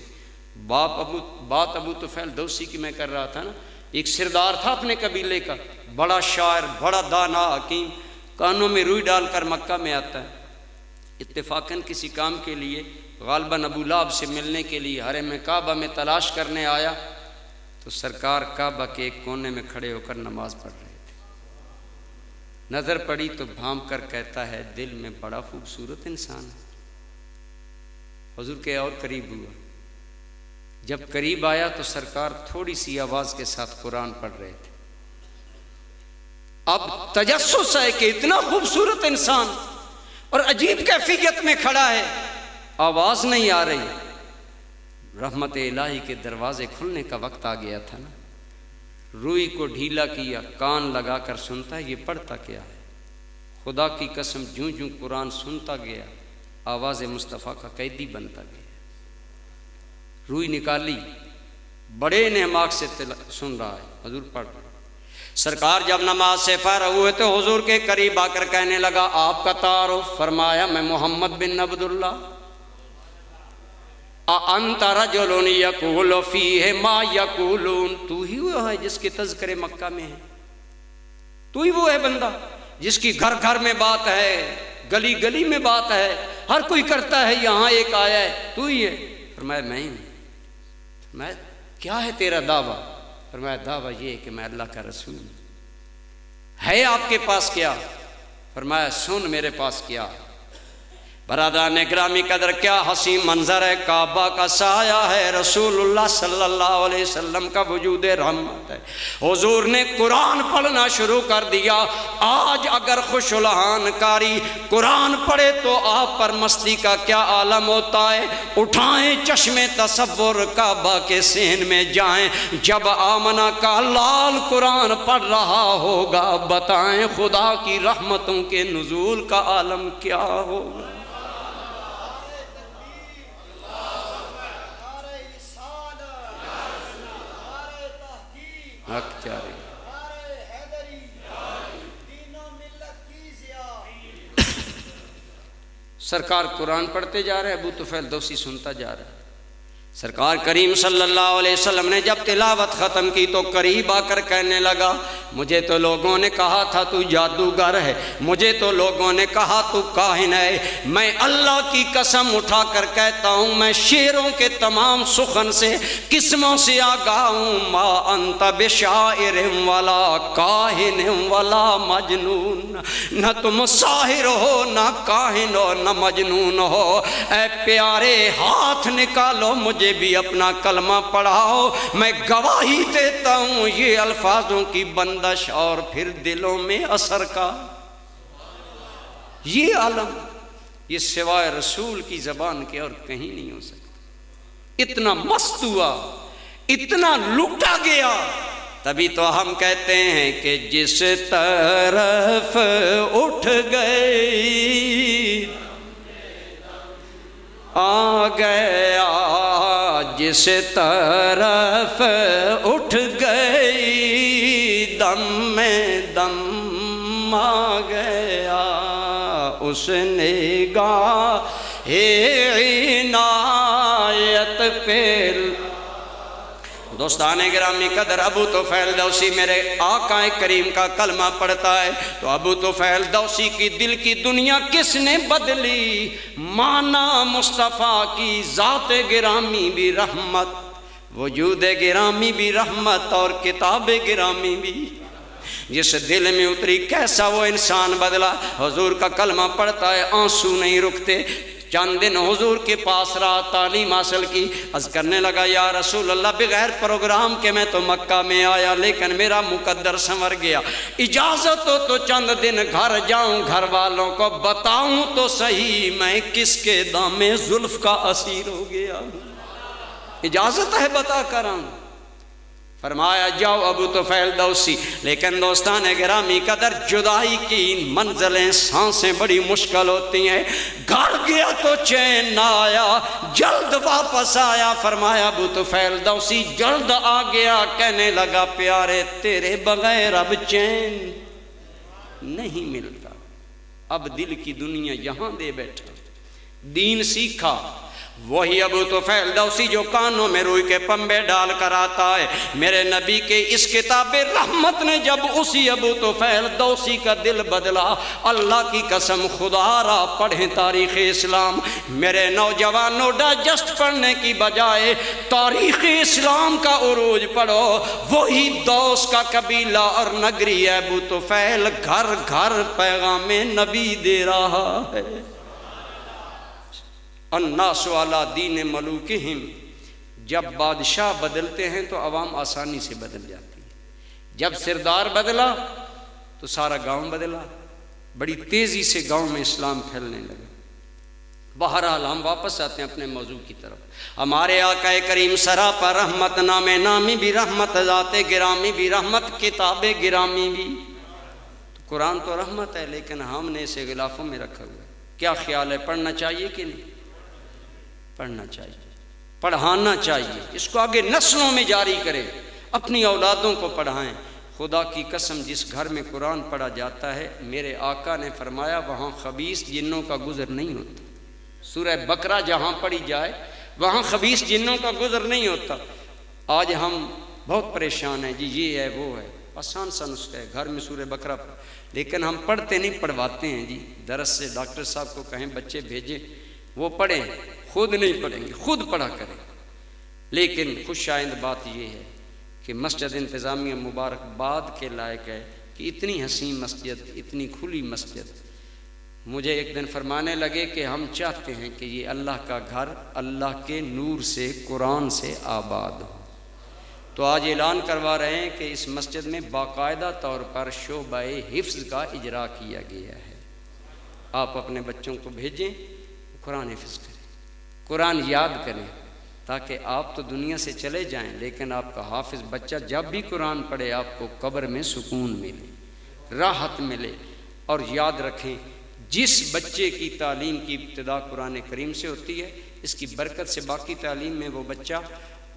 بات ابو طفیل دوسی کی میں کر رہا تھا نا. ایک سردار تھا اپنے قبیلے کا، بڑا شاعر، بڑا دانا حکیم، کانوں میں روئی ڈال کر مکہ میں آتا ہے. اتفاقاً کسی کام کے لیے غالباً ابو لہب سے ملنے کے لیے حرم کعبہ میں تلاش کرنے آیا تو سرکار کعبہ کے ایک کونے میں کھڑے ہو کر نماز پڑھ رہے تھے. نظر پڑی تو بھانپ کر کہتا ہے دل میں بڑا خوبصورت انسان ہے. حضور کے اور قریب ہوا. جب قریب آیا تو سرکار تھوڑی سی آواز کے ساتھ قرآن پڑھ رہے تھے. اب تجسس ہے کہ اتنا خوبصورت انسان اور عجیب کیفیت میں کھڑا ہے، آواز نہیں آ رہی. رحمت الہی کے دروازے کھلنے کا وقت آ گیا تھا نا. روئی کو ڈھیلا کیا، کان لگا کر سنتا ہے یہ پڑھتا کیا ہے. خدا کی قسم جوں جوں قرآن سنتا گیا آواز مصطفیٰ کا قیدی بنتا گیا. روئی نکالی، بڑے نہماک سے سن رہا ہے، حضور پڑھ رہا. سرکار جب نماز سے فارغ ہوئے تو حضور کے قریب آ کر کہنے لگا آپ کا تعارف. فرمایا میں محمد بن عبداللہ. انت رجل یقول فیہ ما یقولون. تو ہی وہ ہے جس کے تذکرے مکہ میں ہے، تو ہی وہ ہے بندہ جس کی گھر گھر میں بات ہے، گلی گلی میں بات ہے، ہر کوئی کرتا ہے، یہاں ایک آیا ہے تو ہی ہے. فرمایا میں ہی ہوں. فرمایا کیا ہے تیرا دعویٰ؟ فرمایا دعویٰ یہ ہے کہ میں اللہ کا رسول ہوں. ہے آپ کے پاس کیا؟ فرمایا سن میرے پاس کیا. برادران گرامی قدر کیا حسین منظر ہے. کعبہ کا سایہ ہے، رسول اللہ صلی اللہ علیہ وسلم کا وجود رحمت ہے. حضور نے قرآن پڑھنا شروع کر دیا. آج اگر خوش الحان کاری قرآن پڑھے تو آپ پر مستی کا کیا عالم ہوتا ہے. اٹھائیں چشمے تصور کعبہ کے سین میں جائیں. جب آمنہ کا لال قرآن پڑھ رہا ہوگا بتائیں خدا کی رحمتوں کے نزول کا عالم کیا ہوگا. حق جاری. سرکار قرآن پڑھتے جا رہے، ابو طفیل دوسی سنتا جا رہا ہے. سرکار کریم صلی اللہ علیہ وسلم نے جب تلاوت ختم کی تو قریب آ کر کہنے لگا مجھے تو لوگوں نے کہا تھا تو جادوگر ہے، مجھے تو لوگوں نے کہا تو کاہن ہے. میں اللہ کی قسم اٹھا کر کہتا ہوں میں شعروں کے تمام سخن سے قسموں سے آگاہ ہوں. ما انت بشاعر ولا کاہن ولا مجنون. نہ تم ساحر ہو، نہ کاہن ہو، نہ مجنون ہو. اے پیارے ہاتھ نکالو مجھے بھی اپنا کلمہ پڑھاؤ. میں گواہی دیتا ہوں یہ الفاظوں کی بندش اور پھر دلوں میں اثر کا یہ عالم، یہ سوائے رسول کی زبان کے اور کہیں نہیں ہو سکتا. اتنا مست ہوا، اتنا لوٹا گیا. تبھی تو ہم کہتے ہیں کہ جس طرف اٹھ گئی آ گیا، جس طرف اٹھ گئی دم میں دم آ گیا. اس نگاہ عنایت پہ. دوستان گرامی قدر ابو طفیل دوسی میرے آقا کریم کا کلمہ پڑھتا ہے تو ابو طفیل دوسی کی دل کی دنیا کس نے بدلی. مانا مصطفیٰ کی ذات گرامی بھی رحمت، وجود گرامی بھی رحمت اور کتاب گرامی بھی. جس دل میں اتری کیسا وہ انسان بدلا. حضور کا کلمہ پڑھتا ہے آنسو نہیں رکتے. چند دن حضور کے پاس رہا، تعلیم حاصل کی. عرض کرنے لگا یا رسول اللہ بغیر پروگرام کے میں تو مکہ میں آیا لیکن میرا مقدر سنور گیا. اجازت ہو تو چند دن گھر جاؤں، گھر والوں کو بتاؤں تو صحیح میں کس کے دام زلف کا اسیر ہو گیا. اجازت ہے بتا کر آؤں. فرمایا جاؤ ابو طفیل دوسی. لیکن دوستان گرامی قدر جدائی کی منزلیں سانسیں بڑی مشکل ہوتی ہیں. گھر گیا تو چین نہ آیا, جلد واپس آیا. فرمایا ابو طفیل دوسی جلد آ گیا, کہنے لگا پیارے تیرے بغیر اب چین نہیں ملتا, اب دل کی دنیا یہاں دے بیٹھا. دین سیکھا وہی ابو طفیل دوسی جو کانوں میں روئی کے پنبے ڈال کر آتا ہے. میرے نبی کے اس کتاب رحمت نے جب اسی ابو طفیل دوسی کا دل بدلا, اللہ کی قسم خدا را پڑھیں تاریخ اسلام. میرے نوجوانوں ڈائجسٹ پڑھنے کی بجائے تاریخ اسلام کا عروج پڑھو. وہی دوس کا قبیلہ اور نگری ابو طفیل گھر گھر پیغام نبی دے رہا ہے. الناس علی دین ملوکہم. جب بادشاہ بدلتے ہیں تو عوام آسانی سے بدل جاتی ہے. جب سردار بدلا تو سارا گاؤں بدلا, بڑی تیزی سے گاؤں میں اسلام پھیلنے لگا. بہرحال ہم واپس آتے ہیں اپنے موضوع کی طرف. ہمارے آقا کریم سراپا رحمت, نام نامی بھی رحمت, ذات گرامی بھی رحمت, کتاب گرامی بھی. قرآن تو رحمت ہے لیکن ہم نے اسے غلافوں میں رکھا ہوا ہے. کیا خیال ہے, پڑھنا چاہیے کہ نہیں؟ پڑھنا چاہیے, پڑھانا چاہیے, اس کو آگے نسلوں میں جاری کریں, اپنی اولادوں کو پڑھائیں. خدا کی قسم جس گھر میں قرآن پڑھا جاتا ہے, میرے آقا نے فرمایا وہاں خبیث جنوں کا گزر نہیں ہوتا. سورہ بقرہ جہاں پڑھی جائے وہاں خبیث جنوں کا گزر نہیں ہوتا. آج ہم بہت پریشان ہیں جی, یہ ہے وہ ہے, آسان سا نسخہ ہے گھر میں سورہ بقرہ پڑھ, لیکن ہم پڑھتے نہیں, پڑھواتے ہیں جی. درس سے ڈاکٹر صاحب کو کہیں بچے بھیجیں, وہ پڑھیں, خود نہیں پڑھیں گے, خود پڑھا کریں. لیکن خوش آئند بات یہ ہے کہ مسجد انتظامیہ مبارکباد کے لائق ہے کہ اتنی حسین مسجد, اتنی کھلی مسجد. مجھے ایک دن فرمانے لگے کہ ہم چاہتے ہیں کہ یہ اللہ کا گھر اللہ کے نور سے, قرآن سے آباد ہو. تو آج اعلان کروا رہے ہیں کہ اس مسجد میں باقاعدہ طور پر شعبہ حفظ کا اجرا کیا گیا ہے. آپ اپنے بچوں کو بھیجیں, قرآن حفظ کریں, قرآن یاد کریں, تاکہ آپ تو دنیا سے چلے جائیں لیکن آپ کا حافظ بچہ جب بھی قرآن پڑھے آپ کو قبر میں سکون ملے, راحت ملے. اور یاد رکھیں جس بچے کی تعلیم کی ابتدا قرآن کریم سے ہوتی ہے, اس کی برکت سے باقی تعلیم میں وہ بچہ.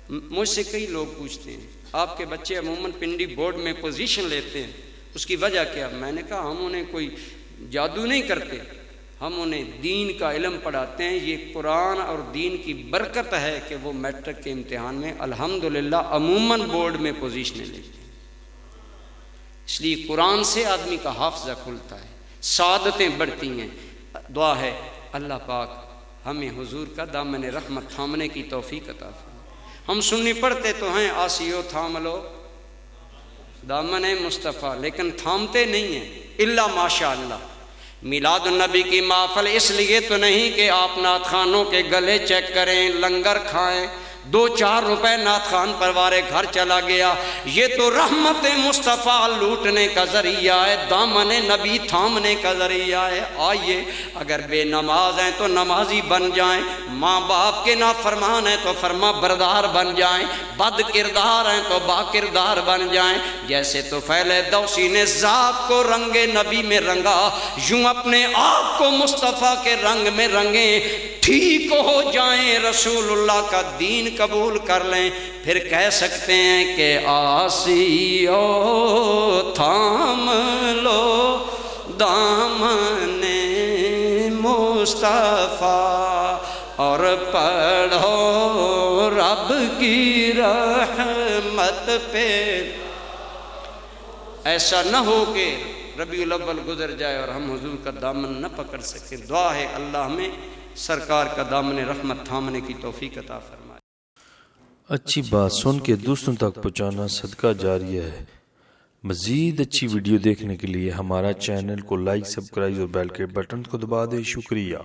مجھ سے کئی لوگ پوچھتے ہیں آپ کے بچے عموماً پنڈی بورڈ میں پوزیشن لیتے ہیں, اس کی وجہ کیا؟ میں نے کہا ہم انہیں کوئی جادو نہیں کرتے, ہم انہیں دین کا علم پڑھاتے ہیں. یہ قرآن اور دین کی برکت ہے کہ وہ میٹرک کے امتحان میں الحمدللہ عموماً بورڈ میں پوزیشنیں لیتے ہیں. اس لیے قرآن سے آدمی کا حافظہ کھلتا ہے, سعادتیں بڑھتی ہیں. دعا ہے اللہ پاک ہمیں حضور کا دامن رحمت تھامنے کی توفیق عطا فرمائے. ہم سنی پڑھتے تو ہیں آسیو تھام لو دامن مصطفیٰ, لیکن تھامتے نہیں ہیں الا ماشاء اللہ. میلاد النبی کی محفل اس لیے تو نہیں کہ آپ نعت خانوں کے گلے چیک کریں, لنگر کھائیں, 2-4 روپے نعت خان پروارے گھر چلا گیا. یہ تو رحمت مصطفیٰ لوٹنے کا ذریعہ ہے, دامن نبی تھامنے کا ذریعہ ہے. آئیے اگر بے نماز ہیں تو نمازی بن جائیں, ماں باپ کے نافرمان ہیں تو فرما بردار بن جائیں, بد کردار ہیں تو با کردار بن جائیں. جیسے تو طفیل دوسی نے ذات کو رنگ نبی میں رنگا, یوں اپنے آپ کو مصطفیٰ کے رنگ میں رنگیں. ٹھیک ہو جائیں, رسول اللہ کا دین قبول کر لیں, پھر کہہ سکتے ہیں کہ آسیو تھام لو دامن مصطفیٰ اور پڑھو رب کی رحمت پہ. ایسا نہ ہو کہ ربیع الاول گزر جائے اور ہم حضور کا دامن نہ پکڑ سکیں. دعا ہے اللہ ہمیں سرکار کا دامن رحمت تھامنے کی توفیق عطا فرمائے. اچھی بات سن کے دوسروں تک پہنچانا صدقہ جاریہ ہے. مزید اچھی ویڈیو دیکھنے کے لیے ہمارا چینل کو لائک, سبسکرائب اور بیل کے بٹن کو دبا دیں. شکریہ.